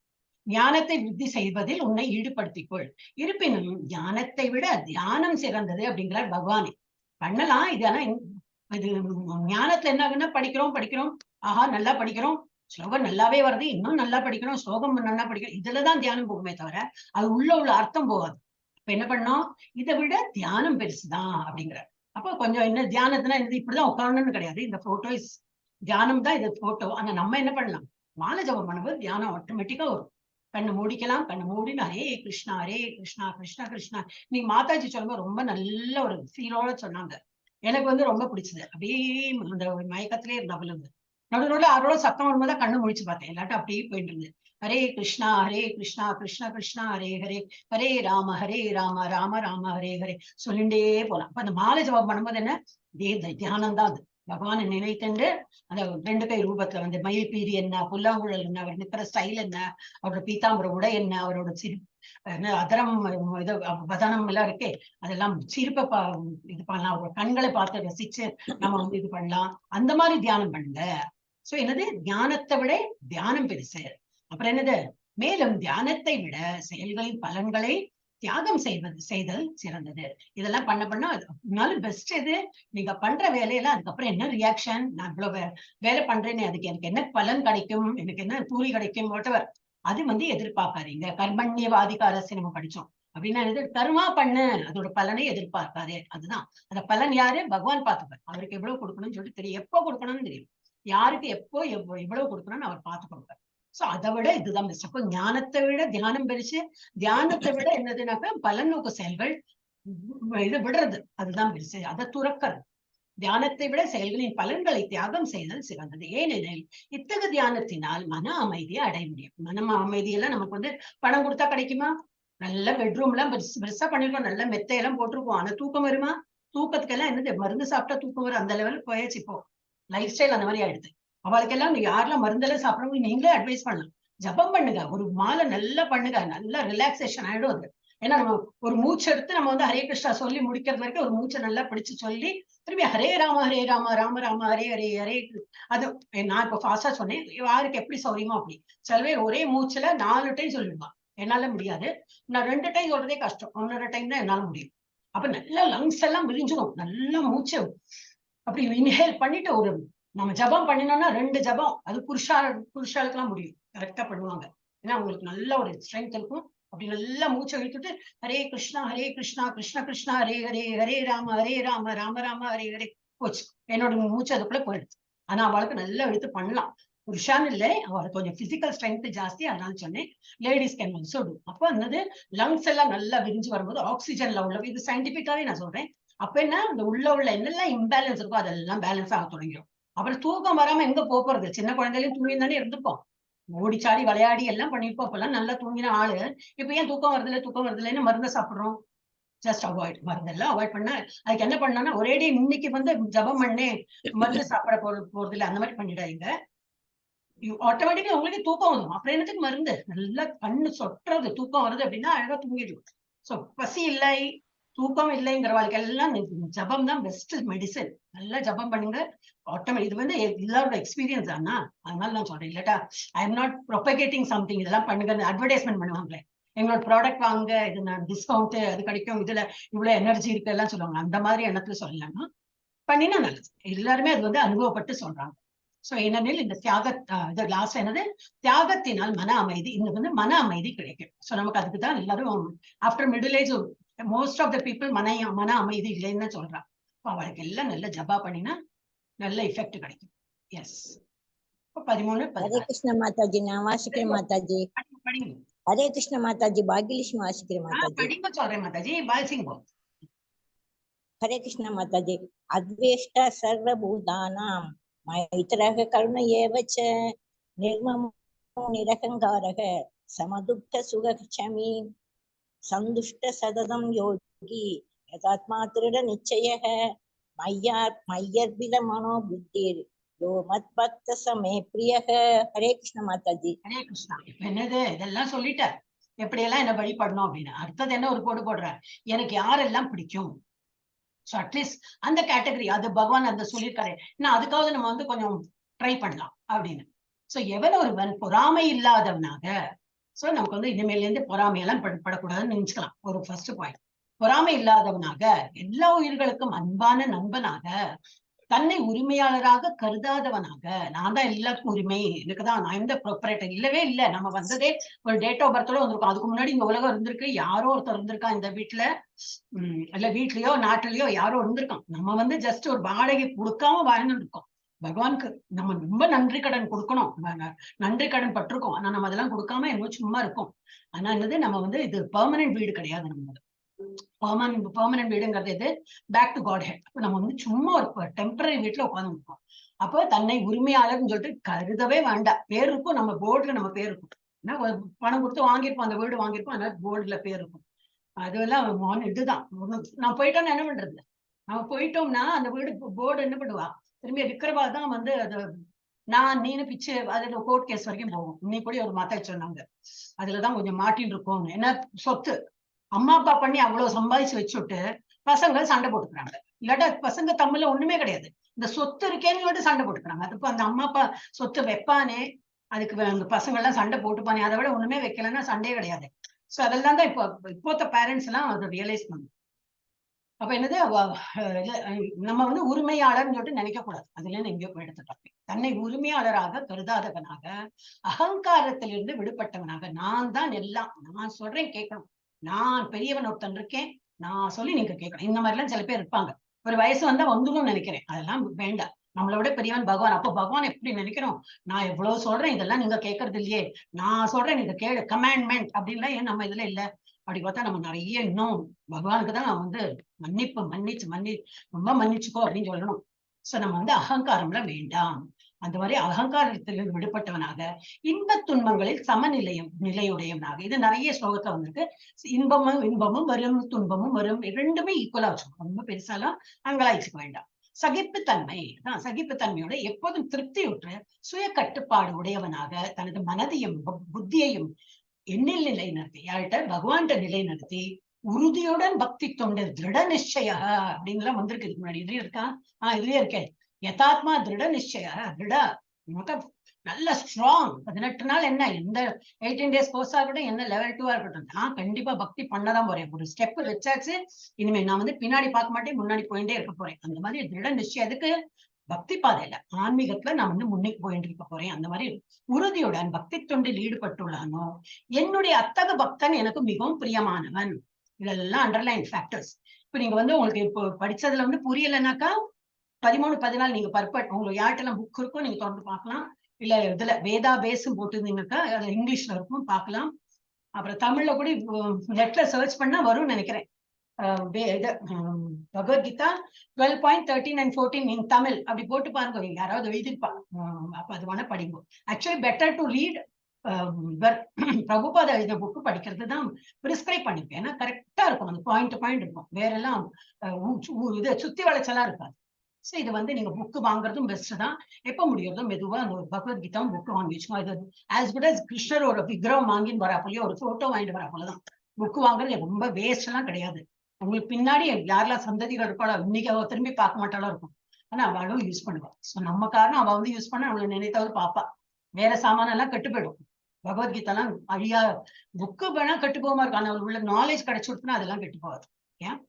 ஞானத்தை விருத்தி செய்வதில் உன்னை ஈடுபடுத்திக்கொள். இருப்பினும் ஞானத்தை விட தியானம் சிறந்தது அப்படிங்கிறார் பகவானே. பண்ணலாம் இது, ஆனா இது ஞானத்துல என்ன ஆகுன்னா படிக்கிறோம், ஆஹா நல்லா படிக்கிறோம், ஸ்லோகம் நல்லாவே வருது, இன்னும் நல்லா படிக்கணும், ஸ்லோகம் நல்லா படிக்கணும், இதுலதான் தியானம் போகுமே தவிர அது உள்ள அர்த்தம் போகாது. இப்ப என்ன பண்ணோம், இதை விட தியானம் பெருசுதான் அப்படிங்கிற. அப்போ கொஞ்சம் என்ன தியானத்துனா என்னது, இப்படிதான் உட்காரணும்னு கிடையாது. இந்த போட்டோ இஸ் தியானம் தான், இது போட்டோ. ஆனா நம்ம என்ன பண்ணலாம், மாலை ஜபம் பண்ணும்போது தியானம் ஆட்டோமேட்டிக்கா வரும். கண்ணை மூடிக்கலாம், கண்ணை மூடினா ஹரே கிருஷ்ணா கிருஷ்ணா கிருஷ்ணா. நீங்க மாதாஜி சொல்லும்போது ரொம்ப நல்ல ஒரு ஃபீலோட சொன்னாங்க. எனக்கு வந்து ரொம்ப பிடிச்சது. அப்படியே அந்த மயக்கத்திலே இருந்தா நடுநோட அவரோட சத்தம் வரும்போது கண்ணு முழிச்சு பார்த்தேன், எல்லாட்டும் அப்படியே போயிட்டு இருந்தது. ஹரே கிருஷ்ணா கிருஷ்ணா கிருஷ்ணா ஹரே ஹரே, ஹரே ராம ராம ராம ஹரே ஹரே சொல்லிண்டே போலாம். அப்ப அந்த மாலை ஜபம் பண்ணும்போது என்ன, தியானம் தான் அது. பகவானை நினைத்துண்டு அந்த 2 கை ரூபத்துல வந்து மயில் பீரி என்ன, புல்லாங்குழல் என்ன, அவர் நிற்கிற ஸ்டைல் என்ன, அவரோட பீதாம்பர உடை என்ன, அவரோட அதரம் இது வதனம் எல்லாம் இருக்கே, அதெல்லாம் சிரிப்பை இது பண்ணலாம், அவரோட கண்களை பார்த்து ரசிச்சு நம்ம வந்து இது பண்ணலாம். அந்த மாதிரி தியானம் பண்ணுங்க. சோ என்னது, ஞானத்தை விட தியானம் பெருசு. அப்புறம் என்னது, மேலும் தியானத்தை விட செயல்களின் பலன்களை தியாகம் செய்தல் சிறந்தது. இதெல்லாம் பண்ண அதனால பெஸ்ட் எது? நீங்க பண்ற வேலையெல்லாம் அதுக்கப்புறம் என்ன ரியாக்ஷன், நான் இவ்வளவு வேலை பண்றேன்னு அதுக்கு எனக்கு என்ன பலன் கிடைக்கும், எனக்கு என்ன கூலி கிடைக்கும், வாட்டவர், அது எதிர்பார்க்காதீங்க. கர்மண்யவாதிகாரசி நம்ம படிச்சோம் அப்படின்னா கர்மா பண்ணு, அதோட பலனை எதிர்பார்க்காதே. அதுதான் அந்த பலன் யாரு? பகவான் பார்த்துப்பார். அவருக்கு எவ்வளவு கொடுக்கணும்னு சொல்லிட்டு தெரியும், எப்போ கொடுக்கணும்னு தெரியும், யாருக்கு எப்போ எவ்வளவு கொடுக்கணும்னு அவர் பார்த்து கொடுப்பார். சோ அதை விட இதுதான் பெஸ்ட். அப்போ ஞானத்தை விட தியானம் பெருசு, தியானத்தை விட என்னதுனாக்கா பலன் நோக்கு செயல்கள் இது விடுறது, அதுதான் பெருசு, அதை துறக்கிறது. தியானத்தை விட செயல்களின் பலன்களை தியாகம் செய்தல் சிறந்தது. ஏனெனில் இத்தகு தியானத்தினால் மன அமைதியை அடைய முடியும். மன அமைதியெல்லாம் நமக்கு பணம் கொடுத்தா கிடைக்குமா? நல்ல பெட்ரூம் எல்லாம் பெருசா பண்ணிருக்கோம், நல்ல மெத்தையெல்லாம் போட்டிருக்கோம், ஆனா தூக்கம் வருமா? தூக்கத்துக்கெல்லாம் என்னது, மருந்து சாப்பிட்டா தூக்கம் வரும், அந்த லெவலுக்கு போயாச்சு. இப்போ லைஃப் ஸ்டைல் அந்த மாதிரி ஆயிடுது. அவளுக்கெல்லாம் யாரெல்லாம் மருந்தெல்லாம் சாப்பிடறவங்க நீங்களே அட்வைஸ் பண்ணலாம். ஜபம் பண்ணுங்க, ஒரு மாலை நல்லா பண்ணுங்க, நல்லா ரிலாக்ஸேஷன் ஆயிடும் அது. ஏன்னா நம்ம ஒரு மூச்சு எடுத்து நம்ம ஹரே கிருஷ்ணா சொல்லி முடிக்கிறது வரைக்கும் ஒரு மூச்சை நல்லா பிடிச்சு சொல்லி திரும்பி ஹரே ராம ராம ராம ஹரே ஹரே ஹரே. அது நான் இப்ப ஃபாஸ்டா சொன்னேன், யாருக்கு எப்படி சௌரியமோ அப்படி. சில பேர் ஒரே மூச்சுல 4 டைம் சொல்லிடுவான், என்னால முடியாது. நான் 2 டைம் சொல்றதே கஷ்டம், 1.5 டைம் தான் என்னால முடியும். அப்ப நல்லா லங்ஸ் எல்லாம் விரிஞ்சிடும், நல்லா மூச்சு அப்படி இன்ஹேல் பண்ணிட்டு ஒரு நம்ம ஜபம் பண்ணினோம்னா 2 ஜபம், அது புருஷாளுக்கு எல்லாம் முடியும், கரெக்டா பண்ணுவாங்க. ஏன்னா அவங்களுக்கு நல்ல ஒரு ஸ்ட்ரென்த் இருக்கும். அப்படி நல்லா மூச்சை இழுத்துட்டு ஹரே கிருஷ்ணா கிருஷ்ண கிருஷ்ணா ஹரே ஹரே ஹரே ராம ராம ராம ஹரே ஹரே போச்சு. என்னோட மூச்சு அதுக்குள்ள போயிடுச்சு. ஆனா அவளுக்கு நல்லா எடுத்து பண்ணலாம். புருஷான்னு இல்லை, அவளுக்கு கொஞ்சம் பிசிக்கல் ஸ்ட்ரென்த் ஜாஸ்தி, அதனால சொன்னேன் லேடிஸ் கேன் ஆல்சோ டு. அப்போ லங்ஸ் எல்லாம் நல்லா விரிஞ்சு வரும்போது ஆக்சிஜன் லெவல், இது சயின்டிபிக்காவே நான் சொல்றேன். அப்ப என்ன, இந்த உள்ள என்னெல்லாம் இம்பேலன்ஸ் இருக்கோ அதெல்லாம் பேலன்ஸ் ஆக தொடங்கிடும். அப்புறம் தூக்கம் வராம எங்க போறது? சின்ன குழந்தையிலும் தூங்கி தானே இருந்துப்போம், ஓடிச்சாடி விளையாடி எல்லாம் பண்ணிருப்போம். அப்பெல்லாம் நல்லா தூங்கின ஆளு இப்ப ஏன் தூக்கம் வருதுன்னு மருந்தை சாப்பிடுறோம். ஜஸ்ட் அவாய்ட், மருந்தெல்லாம் அவாய்ட் பண்ண. அதுக்கு என்ன பண்ணா, ஒரேடி இன்னைக்கு ஜபம் பண்ணே மருந்து சாப்பிட போறது இல்லை, அந்த மாதிரி பண்ணிடாதீங்க. ஆட்டோமேட்டிக்கா உங்களுக்கு தூக்கம் வரும். அப்புறம் என்னத்துக்கு மருந்து? நல்லா கண்ணு சொட்டுறது, தூக்கம் வருது அப்படின்னா அழகா தூங்கிடும். சோ பசி இல்லை, தூக்கம் இல்லைங்கிற வாழ்க்கை எல்லாம் ஜபம் தான் பெஸ்ட் மெடிசன். நல்லா ஜபம் பண்ணுங்க. ஆட்டோமேட்டிக் இது எல்லாரோட எக்ஸ்பீரியன்ஸ் ஆனா, அதனால நான் சொல்றேன். இல்லட்டா I am not propagating something. இதெல்லாம் பண்ணுங்க, அட்வர்டைஸ்மெண்ட் பண்ணுவாங்களே, எங்களோட ப்ராடக்ட் வாங்க, இது நான் டிஸ்கவுண்ட் அது கிடைக்கும், இதுல இவ்வளவு எனர்ஜி இருக்கு எல்லாம் சொல்லுவாங்க. அந்த மாதிரி எண்ணத்துல சொல்லலாம்னா பண்ணினா நல்லது. எல்லாருமே அது அனுபவப்பட்டு சொல்றாங்க. சோ ஏனெனில் இந்த லாஸ்ட் என்னது, தியாகத்தினால் மன அமைதி, இந்த மன அமைதி கிடைக்கும். சோ நமக்கு அதுக்கு தான் எல்லாரும் after middle age most of the people மன அமைதி இல்லைன்னு சொல்றாங்க. அவளுக்கு எல்லாம் நல்ல ஜபா பண்ணினா நல்ல எஃபெக்ட் கிடைக்கும். எஸ். 13 ஹரே கிருஷ்ண மாதாஜி, நான் வாசிக்கிறேன் மாதாஜி. ஹரே கிருஷ்ண மாதாஜி, பாகியலட்சுமி வாசிக்கிறேன் மாதாஜி. படிங்க சொல்றேன் மாதாஜி, பால்சிங்கோ. ஹரே கிருஷ்ண மாதாஜி. அத்வேஷ்ட சர்வபூதானாம் மைத்ரக கருண ஏவச்ச நிர்மமோ நிரகங்காரக சமதுக்க சுகக்ஷமி சந்துஷ்ட சததம் யோகி யதாத்மா திருட நிச்சயः மையர்பில மனோ புத்திர் யோ மத் பக்த சமே பிரியः. ஹரே கிருஷ்ண மாதாஜி. ஹரே கிருஷ்ணா. இப்ப என்னது, இதெல்லாம் சொல்லிட்டார் எப்படி எல்லாம் என்ன வழிபடணும் அப்படின்னு. அடுத்தது என்ன ஒரு போடுறார், எனக்கு யாரெல்லாம் பிடிக்கும். சோ அட்லீஸ்ட் அந்த கேட்டகரி அது பகவான் அந்த சொல்லியிருக்காரு. நான் அதுக்காவது நம்ம கொஞ்சம் ட்ரை பண்ணலாம் அப்படின்னு. சோ எவன் ஒருவன் பொறாமை இல்லாதவனாக, சோ நமக்கு இனிமேல இருந்து பொறாமையெல்லாம் படக்கூடாதுன்னு நினைச்சுக்கலாம். ஒரு ஃபர்ஸ்ட் பாயிண்ட், பொறாமை இல்லாதவனாக, எல்லா உயிர்களுக்கும் அன்பான நண்பனாக, தன்னை உரிமையாளராக கருதாதவனாக. நான் தான் எல்லாத்துக்கும் உரிமை, எனக்குதான், நான் எந்த ப்ரொப்பரேட்டர் இல்லவே இல்லை. நம்ம வந்ததே ஒரு டேட் ஆஃப் பர்த்தோட வந்திருக்கோம். அதுக்கு முன்னாடி இந்த உலகம் இருந்திருக்கு, யாரோ ஒருத்தர் இருந்திருக்கான் இந்த வீட்டுல, இல்ல வீட்லயோ நாட்டிலயோ யாரோ இருந்திருக்கான். நம்ம ஜஸ்ட் ஒரு வாடகை கொடுக்காம வாழ்ந்துட்டு இருக்கோம். பகவானுக்கு நம்ம ரொம்ப நன்றி கடன் கொடுக்கணும், நன்றி கடன் பட்டிருக்கோம். ஆனா நம்ம அதெல்லாம் கொடுக்காம எங்க சும்மா இருக்கோம். ஆனா என்னது, நம்ம இது பெர்மனன்ட் வீடு கிடையாது. நம்ம பெர்மனன்ட் வீடுங்கிறது எது, பேக் டு காட் ஹெட். நம்ம சும்மா ஒரு டெம்பரரி வீட்டுல உட்கார்ந்து இருக்கோம். அப்போ தன்னை உரிமையாளர்னு சொல்லிட்டு கருதவே வேண்டாம். பேர் இருக்கும், நம்ம போர்டுல நம்ம பேர் இருக்கும். ஏன்னா பணம் கொடுத்து வாங்கியிருப்போம், அந்த வீடு வாங்கியிருப்போம், அதனால போர்டுல பேர் இருக்கும். அதெல்லாம் இதுதான். நான் போயிட்டோம்னா என்ன பண்றது, நம்ம போயிட்டோம்னா அந்த வீடு போர்டு என்ன பண்ணுவா, திரும்பி விற்கிறவா தான் அது நான் நீனு பிச்சு அதுல கோர்ட் கேஸ் வரைக்கும் போகும். இன்னைக்கு கூட ஒரு மாத்தா சொன்னாங்க, அதுலதான் கொஞ்சம் மாட்டின்னு இருக்கும். ஏன்னா சொத்து அம்மா அப்பா பண்ணி அவ்வளவு சம்பாதிச்சு வச்சுட்டு பசங்க சண்டை போட்டுக்கிறாங்க. இல்லாட்டா பசங்க தமிழ்ல ஒண்ணுமே கிடையாது, இந்த சொத்து இருக்கேன்னு சொல்லிட்டு சண்டை போட்டுக்கிறாங்க. அதுக்கு அந்த அம்மா அப்பா சொத்து வைப்பானே, அதுக்கு அந்த பசங்க எல்லாம் சண்டை போட்டுப்பானே, அதை விட ஒண்ணுமே வைக்கலன்னா சண்டையே கிடையாது. சோ அதெல்லாம் தான் இப்போத்த பேரண்ட்ஸ் எல்லாம் அதை ரியலைஸ் பண்ணும். அப்ப என்னது நம்ம வந்து உரிமையாளர்னு சொல்லிட்டு நினைக்க கூடாது. அதுல இருந்து எங்கேயோ எடுத்துட்டோம். தன்னை உரிமையாளராக கருதாதவனாக, அகங்காரத்திலிருந்து விடுபட்டவனாக, நான் தான் எல்லாம், நான் சொல்றேன் கேட்கணும், நான் பெரியவன் ஒருத்தன் இருக்கேன், நான் சொல்லி நீங்க கேட்கணும். இந்த மாதிரி எல்லாம் சில பேர் இருப்பாங்க. ஒரு வயசு வந்தா வந்துடும் நினைக்கிறேன். அதெல்லாம் வேண்டாம். நம்மளை விட பெரியவன் பகவான். அப்போ பகவான் எப்படி நினைக்கிறோம், நான் எவ்வளவு சொல்றேன், இதெல்லாம் நீங்க கேட்கறது இல்லையே, நான் சொல்றேன் நீங்க கேளு, கமாண்ட்மெண்ட் அப்படின்லாம் ஏன் நம்ம இதுல இல்ல? அப்படி பார்த்தா நம்ம நிறைய இன்னும் பகவானுக்கு தான் வந்து மன்னிச்சு ரொம்ப மன்னிச்சுக்கோ அப்படின்னு சொல்லணும். சோ நம்ம வந்து அகங்காரம்ல வேண்டாம். அந்த மாதிரி அகங்காரத்திலிருந்து விடுபட்டவனாக, இன்பத் துன்பங்களில் நிலையுடையவனாக. இது நிறைய ஸ்லோகத்துல வந்திருக்கு. இன்பமும் வரும், துன்பமும் வரும், இரண்டுமே ஈக்குவலா வச்சுக்கணும். ரொம்ப பெருசாலாம் அங்கலாய்ச்சிக்க வேண்டாம். சகிப்புத்தன்மை தான். சகிப்புத்தன்மையோட எப்போதும் திருப்தியுற்று சுய கட்டுப்பாடு உடையவனாக தனது மனதையும் புத்தியையும் எண்ணில் நிலைநிறுத்தி, யார்கிட்ட பகவான்கிட்ட நிலைநிறுத்தி, உறுதியுடன் பக்தி தொண்டு திருட நிச்சய அப்படின்லாம் வந்திருக்கு. இதுக்கு முன்னாடி இதுலயும் இருக்கா? இதுலயே இருக்கேன். யதாத்மா திருட நிச்சய, திருட நல்ல ஸ்ட்ராங். 18 நாள் என்ன, எந்த 18 days கோர்ஸா இருக்கட்டும், என்ன level 2 இருக்கட்டும், நான் கண்டிப்பா பக்தி பண்ணதான் போறேன். ஒரு ஸ்டெப் வச்சாச்சு, இனிமே நான் வந்து பின்னாடி பார்க்க மாட்டேன், முன்னாடி போயிட்டே இருக்க போறேன். அந்த மாதிரி திருட நிச்சயம். அதுக்கு பக்தி பாதையில ஆன்மீகத்துல நான் வந்து முன்னுக்கு போயிட்டு இருக்க போறேன். அந்த மாதிரி உறுதியுடன் பக்தி தொண்டில் ஈடுபட்டுள்ளானோ, என்னுடைய அத்தக பக்தன் எனக்கு மிகவும் பிரியமானவன். இதெல்லாம் அண்டர்லைன் ஃபேக்டர்ஸ். இப்ப நீங்க வந்து உங்களுக்கு இப்போ படிச்சதுல வந்து புரியலைன்னாக்கா 13, 14 நீங்க பர்ஃபெக்ட், உங்களுக்கு யார்ட்டெல்லாம் புக் இருக்கும் நீங்க தொடர்ந்து பார்க்கலாம். இல்ல இதுல வேதா பேஸும் போட்டுருந்தீங்கன்னாக்கா இங்கிலீஷ்ல இருக்கும், பார்க்கலாம். அப்புறம் தமிழ்ல கூட நெட்ல சர்ச் பண்ணா வரும்னு நினைக்கிறேன். பகவத்கீதா 12.13 and 14 in தமிழ் அப்படி போட்டு பாருங்க. யாராவது எழுதிருப்பாங்க, அப்ப அது வேணா படிங்க. Actually better to read Prabhupada எழுதின புக்கு படிக்கிறது தான் பிரிஸ்கிரைப் பண்ணிருக்கேன். ஏன்னா கரெக்டா இருக்கும், அந்த பாயிண்ட் இருக்கும். வேற எல்லாம் இது சுத்தி வளைச்சலா இருக்காது. சோ இது வந்து நீங்க புக்கு வாங்குறதும் பெஸ்ட் தான். எப்ப முடியறதும் மெதுவா அந்த பகவத்கீதாவும் புக்கு வாங்கி வச்சுக்கோங்க. இது ஆஸ் குட் அஸ் கிருஷ்ணர் ஒரு விக்கிரகம் வாங்கின்னு வரப்போலயே, ஒரு போட்டோ வாங்கிட்டு வரப்போலதான். புக்கு வாங்குறது ரொம்ப வேஸ்ட் எல்லாம் கிடையாது. உங்களுக்கு பின்னாடி யாரெல்லாம் சந்ததிகள் இருப்பாளோ, இன்னைக்கு அவ திரும்பி பார்க்க மாட்டாலும் இருக்கும், ஆனா அவளும் யூஸ் பண்ணுவா. சோ நம்ம காரணம் அவ வந்து யூஸ் பண்ண அவளை நினைத்தாவது பாப்பா. வேற சாமான எல்லாம் கெட்டு போயிடும். பகவத்கீதா எல்லாம் அழியா, புக்கு வேணா கெட்டு போகாம இருக்கும், ஆனா அவளுக்கு உள்ள நாலேஜ் கிடைச்சுடுச்சுன்னா அதெல்லாம் கெட்டு போகாது. ஏன்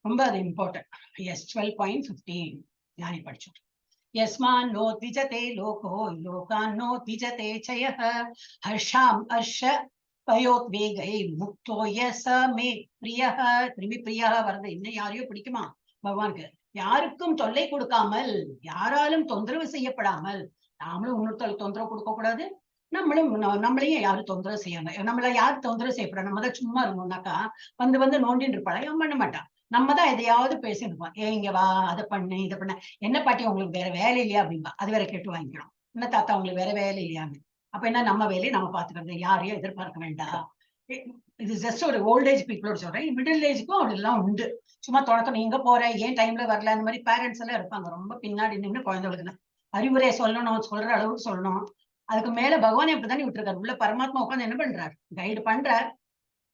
ரொம்ப அது இம்பார்ட்டன்ட். எஸ் 12.15 ஞானி படிச்சுட்டு. யஸ்மான் நோ திஜதே லோகோ லோகான் நோ திஜதே சயஹ ஹர்ஷாம் ஹர்ஷ பயோத்வேகை முக்தோ யஸ மே பிரியஹ. திரும்பி பிரியஹ வருது. இன்னும் யாரையோ பிடிக்குமா பகவானுக்கு? யாருக்கும் தொல்லை கொடுக்காமல், யாராலும் தொந்தரவு செய்யப்படாமல், நாமளும் இன்னொருத்தருக்கு தொந்தரவு கொடுக்க கூடாது, நம்மளையும் யாரும் தொந்தரவு செய்யாம, நம்மள யாரும் தொந்தரவு செய்யப்படாது. நம்ம தான் சும்மா இருந்தோம்னாக்கா வந்து நோண்டின்னு இருப்பாளா, ஏன் பண்ண மாட்டான். நம்ம தான் எதையாவது பேசிருப்போம். இங்க வா, அதை பண்ணு, இதை பண்ண, என்ன பாட்டி உங்களுக்கு வேற வேலை இல்லையா அப்படின்பா. அது வேற கேட்டு வாங்கிக்கிறோம். என்ன தாத்தா உங்களுக்கு வேற வேலை இல்லையான்னு. அப்ப என்ன, நம்ம வேலையை நம்ம பாத்துக்கிறது, யாரையும் எதிர்பார்க்க வேண்டாம். இது ஜஸ்ட் ஒரு ஓல்ட் ஏஜ் பீப்புளோட சொல்றேன். மிடில் ஏஜுக்கும் அதெல்லாம் உண்டு. சும்மா தொடக்கணும், எங்க போற, ஏன் டைம்ல வரல, அந்த மாதிரி பேரண்ட்ஸ் எல்லாம் இருப்பாங்க. ரொம்ப பின்னாடி நின்று குழந்தைகளுக்கு அறிவுரை சொல்லணும், சொல்ற அளவுக்கு சொல்லணும். அதுக்கு மேல பகவான் இப்படித்தானே விட்டுருக்காரு. உள்ள பரமாத்மா உட்காந்து என்ன பண்றாரு, கைடு பண்றார்.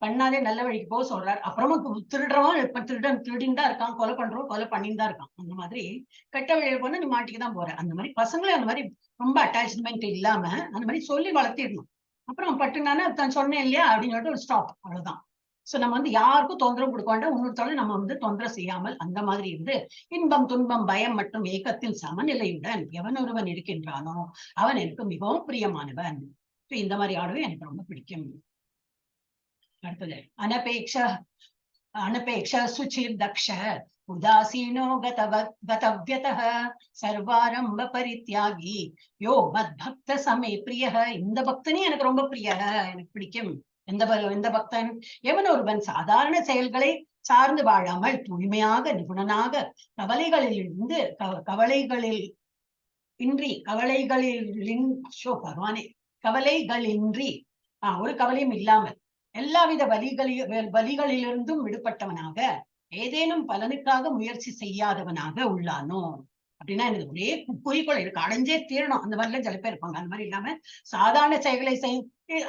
பண்ணாதே நல்ல வழிக்கு போக சொல்றாரு. அப்புறமா திருடுறவன் இப்ப திருடின்னு தான் இருக்கான், கொலை பண்றவன் கொலை பண்ணின்னு தான் இருக்கான். அந்த மாதிரி கெட்ட வழியில போனா நீ மாட்டிக்கு தான் போற. அந்த மாதிரி பசங்களே அந்த மாதிரி ரொம்ப அட்டாச்மெண்ட் இல்லாம அந்த மாதிரி சொல்லி வளர்த்திடணும். அப்புறம் பட்டுனானே தான் சொன்னேன் இல்லையா அப்படின்னு சொல்லிட்டு ஒரு ஸ்டாப், அவ்வளவுதான். சோ நம்ம வந்து யாருக்கும் தொந்தரவு கொடுக்க வேண்டாம், இன்னொருத்தாலும் நம்ம வந்து தொந்தரவு செய்யாமல் அந்த மாதிரி இருந்து இன்பம் துன்பம் பயம் மற்றும் ஏக்கத்தில் சமநிலையுடன் எவன் ஒருவன் இருக்கின்றானோ அவன் எனக்கு மிகவும் பிரியமானவன். இந்த மாதிரி ஆடவே எனக்கு ரொம்ப பிடிக்கும். அடுத்தது அனபேக்ஷ சுச்சிர் தக்ஷ உதாசீனோ கதவ்யதः சர்வாரம்ப பரித்யாகி யோ மத் பக்த சமே பிரியஹ. இந்த பக்தனே எனக்கு ரொம்ப பிரியஹ, எனக்கு பிடிக்கும். எந்த பக்தன்? எவன் ஒருவன் சாதாரண செயல்களை சார்ந்து வாழாமல் தூய்மையாக நிபுணனாக கவலைகளின்றி ஒரு கவலையும் இல்லாமல் எல்லாவித வலிகளிலிருந்தும் விடுபட்டவனாக ஏதேனும் பலனுக்காக முயற்சி செய்யாதவனாக உள்ளானோ. அப்படின்னா எனக்கு ஒரே குறிக்கோள் இருக்கு, அடைஞ்சே தீரணும். அந்த மாதிரிலாம் சில பேர் இருப்பாங்க. அந்த மாதிரி இல்லாம சாதாரண செயல்களை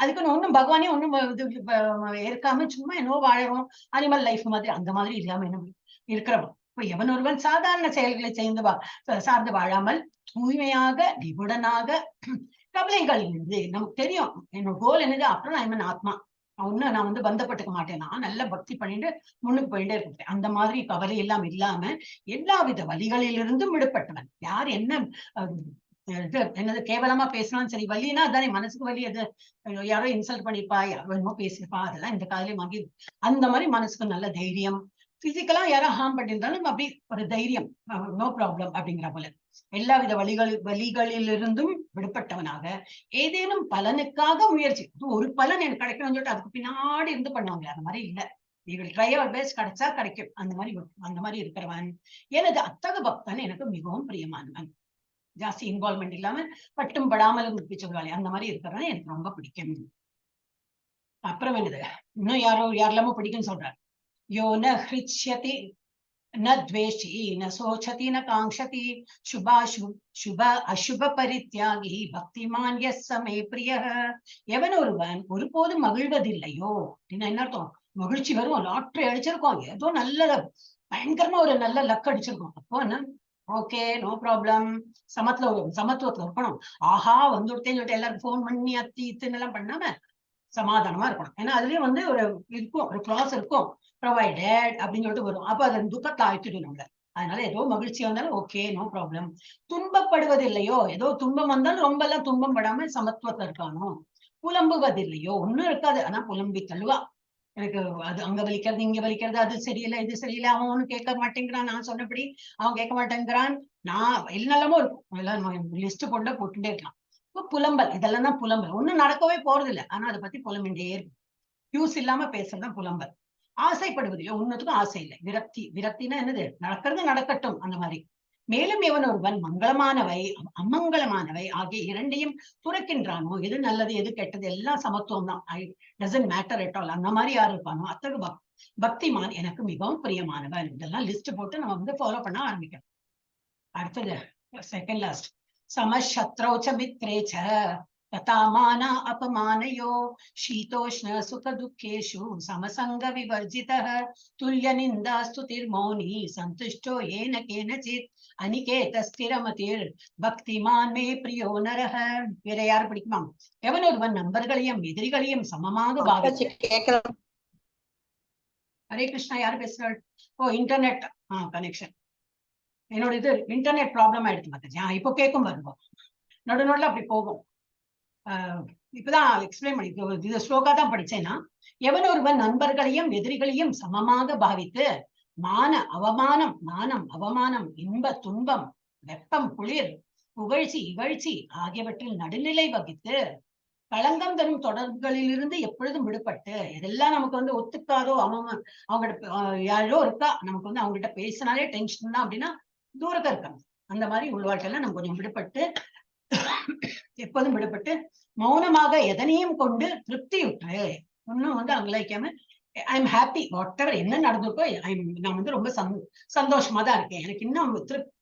அதுக்குன்னு ஒண்ணும் பகவானே ஒண்ணும் இருக்காம சும்மா என்னவோ வாழறோம், அனிமல் லைஃப் மாதிரி அந்த மாதிரி இல்லாம என்ன இருக்கிறவன். இப்ப எவன் ஒருவன் சாதாரண செயல்களை சார்ந்து வாழாமல் தூய்மையாக நிபுணனாக கவலைகள் இருந்து நமக்கு தெரியும் என்னோட கோல் என்னது, அப்புறம் நான் ஆத்மா ஒண்ணு நான் வந்து பந்தப்பட்டுக்க மாட்டேன், நான் நல்ல பக்தி பண்ணிட்டு முன்னுக்கு போயிட்டே இருக்கேன். அந்த மாதிரி கவலை எல்லாம் இல்லாம எல்லாவித வலிகளிலிருந்தும் விடுபட்டவன். யார் என்ன இது என்னது கேவலமா பேசலாம் சரி, வலினா தானே மனசுக்கு வலி, அது யாரோ இன்சல்ட் பண்ணிருப்பா, யாரோ என்னமோ பேசிருப்பா, அதெல்லாம் இந்த காலையில வாங்கி அந்த மாதிரி மனசுக்கு நல்ல தைரியம். பிசிக்கலா யாரோ ஹார்ம் பண்ணியிருந்தாலும் அப்படி ஒரு தைரியம், நோ ப்ராப்ளம் அப்படிங்கிற போல எல்லாவித வலிகளிலிருந்தும் விடுபட்டவனாக ஏதேனும் பலனுக்காக முயற்சி, ஒரு பலன் எனக்கு கிடைக்கணும்னு சொல்லிட்டு அதுக்கு பின்னாடி இருந்து பண்ணுவாங்க, அந்த மாதிரி இல்ல. ட்ரை அவர் பெஸ்ட், கிடைச்சா கிடைக்கும், அந்த மாதிரி இருக்கிறவன் எனது அத்தகு பக்தன் எனக்கு மிகவும் பிரியமானவன். ஜாஸ்தி இன்வால்மெண்ட் இல்லாம பட்டும் படாமலும் சொல்லுவாங்க, அந்த மாதிரி இருக்கிறவன் எனக்கு ரொம்ப பிடிக்கும். அப்புறம் என்னது, இன்னும் யாரெல்லாமோ பிடிக்கும்னு சொல்றாரு. யோ ந ஹ்ரிச்யதி ந த்வேஷி ந சோச்சதி ந காங்க்ஷதி சுப அசுப பரித்யாகி பக்திமான் யஸ் சமே பிரிய. எவன் ஒருவன் ஒருபோதும் மகிழ்வதில்லையோ அப்படின்னா என்ன அர்த்தம், மகிழ்ச்சி வரும், லாட்டரி அடிச்சிருக்கோம், ஏதோ நல்ல பயங்கரமா ஒரு நல்ல லக் அடிச்சிருக்கோம், அப்போ என்ன ஓகே நோ ப்ராப்ளம், சமத்துவத்துல இருக்கணும். ஆஹா வந்துட்டேன்னு சொல்லிட்டு எல்லாரும் போன் பண்ணி அத்தி இத்துன்னு எல்லாம் பண்ணாம சமாதானமா இருக்கணும். ஏன்னா அதுலயும் வந்து ஒரு இருக்கும், ஒரு கிளாஸ் இருக்கும், ப்ரொவைடட் அப்படின்னு சொல்லிட்டு வரும். அப்ப அதை துக்கத்தை ஆழ்த்திடும் நம்மள. அதனால ஏதோ மகிழ்ச்சியா இருந்தாலும் ஓகே நோ ப்ராப்ளம். துன்பப்படுவதில்லையோ, ஏதோ துன்பம் வந்தாலும் ரொம்ப எல்லாம் துன்பம் படாம சமத்துவத்தை இருக்கானோ. புலம்புவதில்லையோ, ஒண்ணும் இருக்காது, ஆனா புலம்பி தள்ளுவா, எனக்கு அது அங்க வலிக்கிறது இங்க வலிக்கிறது, அது சரியில்லை இது சரியில்லை, அவன் ஒண்ணு கேட்க மாட்டேங்கிறான், நான் சொன்னபடி அவன் கேட்க மாட்டேங்கிறான், நான் எல்லாமே இருக்கும், எல்லாம் லிஸ்ட் போட்டுட்டே இருக்கலாம். புலம்பல், இதெல்லாம் தான் புலம்பல். ஒண்ணும் நடக்கவே போறது இல்லை, ஆனா அதை பத்தி புலம்பின்றே இருக்கும். யூஸ் இல்லாம பேசுறதுதான் புலம்பல். ஆசைப்படுவதில்லை, ஒன்னத்துக்கும் ஆசை இல்லை. விரக்தினா என்னது, நடக்கிறது நடக்கட்டும் அந்த மாதிரி. மேலும் எவன் ஒருவன் மங்களமானவை அமங்கலமானவை ஆகிய இரண்டையும் துறக்கின்றானோ, எது நல்லது எது கெட்டது எல்லாம் சமத்துவம் தான், ஐ டசன்ட் மேட்டர் அட் ஆல், அந்த மாதிரி யாரு இருப்பானோ அத்தகு பக்திமான் எனக்கு மிகவும் பிரியமானவன். இதெல்லாம் லிஸ்ட் போட்டு நம்ம வந்து ஃபாலோ பண்ண ஆரம்பிக்கணும். அடுத்தது செகண்ட் லாஸ்ட். சமசத்ரௌச்ச மித்ரேச்ச ததாமான அபமானயோ ஷீதோஷ்ண சுக துக்கேஷு சமசங்க விவர்ஜிதः துல்லிய நிந்தா ஸ்துதிர் மௌனி சந்துஷ்டோ ஏன கேனசித் அனிகேத ஸ்திரமதிர் பக்திமான் மே பிரியோ நரஹ. வேற யாரு பிடிக்குமா? எவன் ஒருவன் நண்பர்களையும் எதிரிகளையும் சமமாக பாவிச்சு கேட்கலாம். ஹரே கிருஷ்ணா, யாரு பேசுறாள்? ஓ இன்டர்நெட் கனெக்ஷன், என்னோட இது இன்டர்நெட் ப்ராப்ளம் ஆயிடுச்சு மாத்தாஜி. இப்போ கேட்கும் பாருங்க, நடுநடுல அப்படி போகும். இப்பதான் எக்ஸ்பிளைன் பண்ணி இது ஸ்லோகா தான் படிச்சேன்னா, எவன் ஒருவன் நண்பர்களையும் எதிரிகளையும் சமமாக பாவித்து அவமானம் மானம் அவமானம் இன்ப துன்பம் வெப்பம் குளிர் புகழ்ச்சி இகழ்ச்சி ஆகியவற்றில் நடுநிலை வகித்து களங்கம் தரும் தொடர்புகளிலிருந்து எப்பொழுதும் விடுபட்டு, இதெல்லாம் நமக்கு வந்து ஒத்துக்காதோ அவங்ககிட்ட யாரோ இருக்கா நமக்கு வந்து அவங்ககிட்ட பேசினாலே டென்ஷன் தான் அப்படின்னா தூரத்தை இருக்காங்க. அந்த மாதிரி உள்வாழ்க்கையெல்லாம் நம்ம கொஞ்சம் விடுபட்டு எப்போதும் விடுபட்டு மௌனமாக எதனையும் கொண்டு திருப்தியுற்று, ஒன்னும் வந்து அங்கலாய்க்காம I am happy what ever என்ன நடந்திருக்கோ, நான் வந்து ரொம்ப சந்தோஷமா தான் இருக்கேன், எனக்கு இன்னும்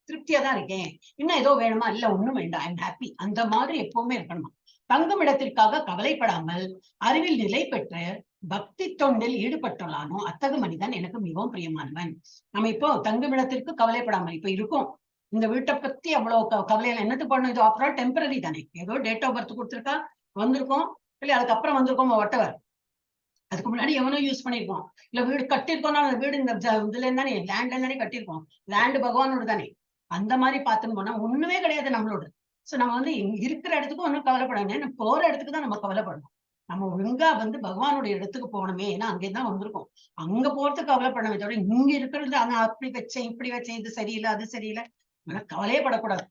திருப்தியா தான் இருக்கேன், இன்னும் ஏதோ வேணுமா, இல்ல ஒண்ணும் வேண்டாம், ஐ எம் ஹாப்பி, அந்த மாதிரி எப்பவுமே இருக்கணுமா. தங்கும் இடத்திற்காக கவலைப்படாமல் அறிவில் நிலை பெற்று பக்தி தொண்டில் ஈடுபட்டுள்ளானோ அத்தகு மனிதன் எனக்கு மிகவும் பிரியமானவன். நம்ம இப்போ தங்குமிடத்திற்கு கவலைப்படாமல் இப்ப இருக்கோம், இந்த வீட்டை பத்தி அவ்வளவு கவலையில என்னது பண்ணணும், இது ஆஃப்டர் ஆல் டெம்பரரி தானே, ஏதோ டேட் ஆஃப் பர்த் கொடுத்துருக்கா வந்திருக்கோம், இல்ல அதுக்கப்புறம் வந்திருக்கோம் ஒட்டவர், அதுக்கு முன்னாடி எவனும் யூஸ் பண்ணிருக்கோம், இல்ல வீடு கட்டிருக்கோம்னா அந்த வீடு இந்த இதுல இருந்தானே லேண்ட்ல இருந்தானே கட்டிருக்கோம், லேண்டு பகவானோட தானே, அந்த மாதிரி பார்த்துன்னு போனா ஒண்ணுமே கிடையாது நம்மளோட. சோ நம்ம வந்து இருக்கிற இடத்துக்கும் ஒன்றும் கவலைப்படாது, போற இடத்துக்கு தான் நம்ம கவலைப்படணும். நம்ம ஒழுங்கா வந்து பகவானுடைய இடத்துக்கு போகணுமே, ஏன்னா அங்கேதான் வந்திருக்கோம், அங்க போறதுக்கு கவலைப்படணுமே தவிர இங்க இருக்கிறது ஆனா அப்படி வச்சேன் இப்படி வச்சேன் இது சரியில்லை அது சரியில்லை கவலையே படக்கூடாது.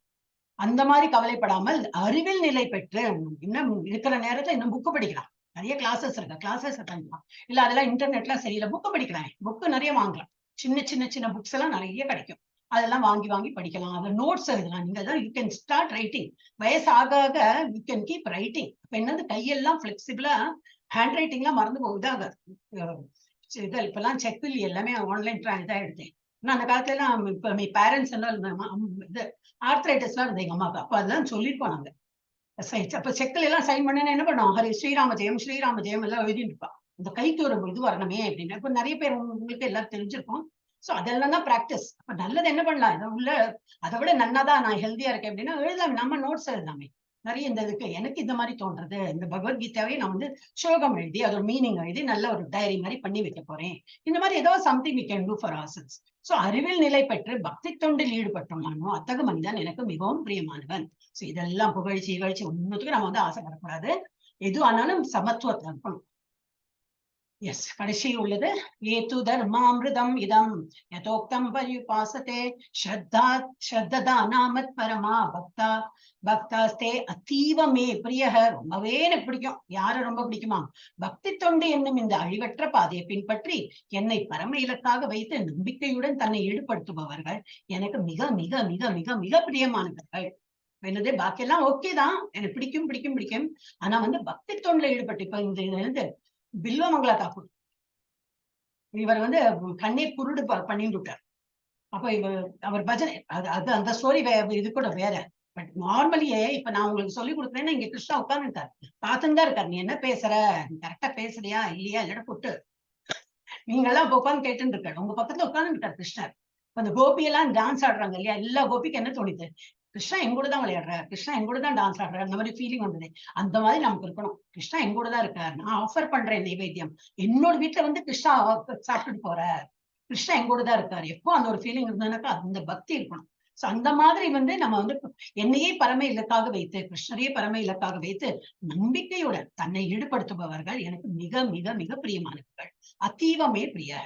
அந்த மாதிரி கவலைப்படாமல் அறிவில் நிலை பெற்று இன்னும் இருக்கிற நேரத்துல இன்னும் புக்கு படிக்கலாம், நிறைய கிளாஸஸ் இருக்கு, கிளாஸஸ் பண்ணலாம், இல்ல அதெல்லாம் இன்டர்நெட்லாம் சரியில்லை புக்கு படிக்கலாம், புக்கு நிறைய வாங்கலாம், சின்ன புக்ஸ் எல்லாம் நிறைய கிடைக்கும், அதெல்லாம் வாங்கி படிக்கலாம், அதுல நோட்ஸ் எழுதலாம். நீங்க தான் யூ கேன் ஸ்டார்ட் ரைட்டிங், வயசு ஆக ஆக யூ கேன் கீப் ரைட்டிங். இப்ப என்னது கையெல்லாம் பிளெக்சிபிளா, ஹேண்ட் ரைட்டிங்லாம் மறந்து போகுதாக இப்பெல்லாம் செக்பில் எல்லாமே ஆன்லைன் இதாக எடுத்தேன். ஆனா அந்த காலத்துல எல்லாம் இப்ப பேரண்ட்ஸ் எல்லாம் இது ஆர்த்ரைட்டிஸ் எல்லாம் இருந்தது எங்க அம்மாவுக்கு, அப்ப அதெல்லாம் சொல்லிருப்போம் நாங்க. அப்ப செக்கில் எல்லாம் சைன் பண்ணா என்ன பண்ணுவோம், ஹரி ஸ்ரீராம ஜெயம் எல்லாம் எழுதிட்டு இருப்பா, இந்த கைக்கு ஒரு இது வரணுமே அப்படின்னு. இப்ப நிறைய பேர் உங்களுக்கு எல்லாம் தெரிஞ்சிருக்கும். சோ அதெல்லாம் தான் பிராக்டிஸ். அப்ப நல்லது என்ன பண்ணலாம், இதை உள்ள அதை விட நன்னாதான் நான் ஹெல்தியா இருக்கேன் அப்படின்னா எழுதலாம், நம்ம நோட்ஸ் எழுதலாமே, நிறைய இந்த இதுக்கு எனக்கு இந்த மாதிரி தோன்றது, இந்த பகவத்கீதாவே நான் வந்து ஸ்லோகம் எழுதி அதோட மீனிங் எழுதி நல்ல ஒரு டைரி மாதிரி பண்ணி வைக்க போறேன். இந்த மாதிரி ஏதோ something we can do for ourselves. So அறிவில் நிலை பெற்று பக்தி தொண்டில் ஈடுபட்டோம்னானோ அத்தகு மனிதன் எனக்கு மிகவும் பிரியமானவன். சோ இதெல்லாம் புகழ்ச்சி இகழ்ச்சி ஒண்ணுத்துக்கு நம்ம வந்து ஆசைப்படக்கூடாது. எது ஆனாலும் சமத்துவத்தை இருக்கணும். எஸ், கடைசியில் உள்ளது ஏது தர்மாமிருதம் இதம் யதோக்தம் பரியுபாசதே ஸ்ரத்தானாமத் பரமா பக்தா பக்தாஸ்தே அத்தீவ மே பிரியஹ. ரொம்பவே எனக்கு பிடிக்கும். யார ரொம்ப பிடிக்குமா? பக்தி தொண்டு என்னும் இந்த அழிவற்ற பாதையை பின்பற்றி என்னை பரம இலக்காக வைத்து நம்பிக்கையுடன் தன்னை ஈடுபடுத்துபவர்கள் எனக்கு மிக மிக மிக மிக மிக பிரியமானவர்கள். என்னது பாக்கியெல்லாம் ஓகே தான், எனக்கு பிடிக்கும் பிடிக்கும் பிடிக்கும். ஆனா வந்து பக்தி தொண்டுல ஈடுபட்டு இப்ப இந்த பில்வமங்கல தாக்கூர் இவர் வந்து கண்ணீர் குருடு பண்ணிட்டு விட்டார். அப்ப அவர் பஜனை அது அந்த ஸ்டோரி இது கூட வேற. பட் நார்மலியே இப்ப நான் உங்களுக்கு சொல்லி கொடுக்குறேன்னா இங்க கிருஷ்ணா உட்கார்ந்துருக்காரு, பார்த்துதான் இருக்காரு. நீ என்ன பேசுற, கரெக்டா பேசுறியா இல்லையா, இல்லைன்னா கூட்டு நீங்க எல்லாம் இப்ப உட்காந்து கேட்டுன்னு இருக்காரு. உங்க பக்கத்துல உட்கார்ந்து இருக்காரு கிருஷ்ணர். அந்த கோபி எல்லாம் டான்ஸ் ஆடுறாங்க இல்லையா, எல்லா கோபிக்கு என்ன தோணுது, கிருஷ்ணா எங்கூட தான் விளையாடுற, கிருஷ்ணா எங்கூட தான் டான்ஸ் ஆடுற, அந்த மாதிரி ஃபீலிங் வந்தது. அந்த மாதிரி நமக்கு இருக்கணும். கிருஷ்ணா எங்கூட தான் இருக்காரு, நான் ஆஃபர் பண்றேன் நைவேத்தியம், என்னோட வீட்டுல வந்து கிருஷ்ணா சாப்பிட்டுட்டு போற, கிருஷ்ணா எங்கூட தான் இருக்காரு, எப்போ அந்த ஒரு ஃபீலிங் இருந்ததுனாக்கா அந்த பக்தி இருக்கணும். சோ அந்த மாதிரி வந்து நம்ம வந்து என்னையே பரம இலக்காக வைத்து கிருஷ்ணரையே பரம இலக்காக வைத்து நம்பிக்கையுடன் தன்னை ஈடுபடுத்துபவர்கள் எனக்கு மிக மிக மிக பிரியமானவர்கள். அத்தீவமே பிரிய.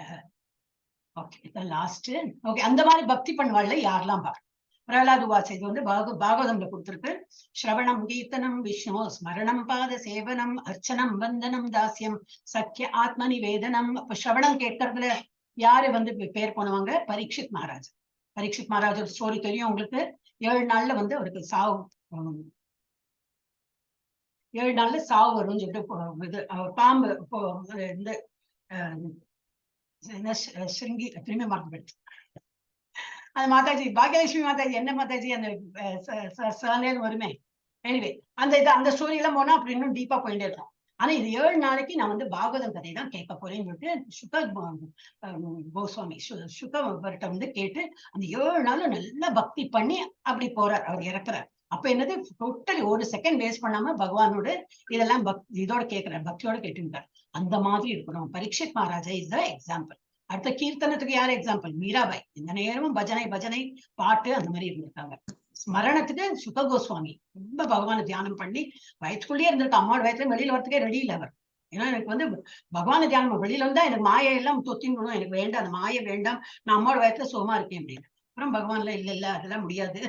Okay, last. ஓகே, அந்த மாதிரி பக்தி பண்ணுவாள்ல யாரெல்லாம் பார்க்க பிரகலாத் உவாச்ச இது வந்து பாகவதம்ல கொடுத்திருக்கு. ஸ்ரவணம் கீர்த்தனம் விஷ்ணு ஸ்மரணம் பாத சேவனம் அர்ச்சனம் வந்தனம் தாஸ்யம் சக்கிய ஆத்ம நிவேதனம். இப்ப ஸ்ரவணம் கேட்கறதுல யாரு வந்து பேர் போனவங்க? பரீட்சித் மகாராஜ். பரீட்சித் மகாராஜோட ஸ்டோரி தெரியும் உங்களுக்கு. 7 நாள்ல வந்து அவருக்கு சாவு 7 நாள்ல சாவு வரும்னு சொல்லிட்டு இது பாம்பு இந்த சிருங்கி திரும்பி மறந்து போயிடுச்சு. அந்த மாதாஜி பாக்யலட்சுமி மாதாஜி என்ன மாதாஜி அந்த சர்னேம் வருமே. எனிவே அந்த ஸ்டோரி எல்லாம் போனா அப்படி இன்னும் டீப்பா போயிட்டே இருக்கும். ஆனா இது 7 நாளைக்கு நான் வந்து பாகவதம் கதை தான் கேட்க போறேன்னு சொல்லிட்டு சுக கோஸ்வாமி சுகவர்கிட்ட வந்து கேட்டு அந்த 7 நாளும் நல்லா பக்தி பண்ணி அப்படி போறார். அவர் இறக்குறார். அப்ப என்னது டோட்டலி ஒரு செகண்ட் வேஸ்ட் பண்ணாம பகவானோட இதெல்லாம் இதோட கேட்கிறார், பக்தியோட கேட்டுட்டார். அந்த மாதிரி இருக்கணும். Parikshit Maharaja is the example. அடுத்த கீர்த்தனத்துக்கு யார் எக்ஸாம்பிள்? மீராபாய். இந்த நேரமும் பஜனை பஜனை பாட்டு அந்த மாதிரி இருந்திருக்காங்க. ஸ்மரணத்துக்கு சுக கோஸ்வாமி ரொம்ப பகவானை தியானம் பண்ணி வயத்துக்குள்ளேயே இருந்திருக்கு. அம்மாவோட வயத்துல வெளியில வரத்துக்கே ரெடி இல்லை அவர். ஏன்னா எனக்கு வந்து பகவான தியானம் வெளியில வந்தா எனக்கு மாயை எல்லாம் தொத்தின்னு எனக்கு வேண்டாம், அந்த மாயை வேண்டாம், நான் அம்மாவோட வயத்துல சுகமா இருக்கேன் அப்படின்னு. அப்புறம் பகவான்ல இல்ல அதெல்லாம் முடியாது,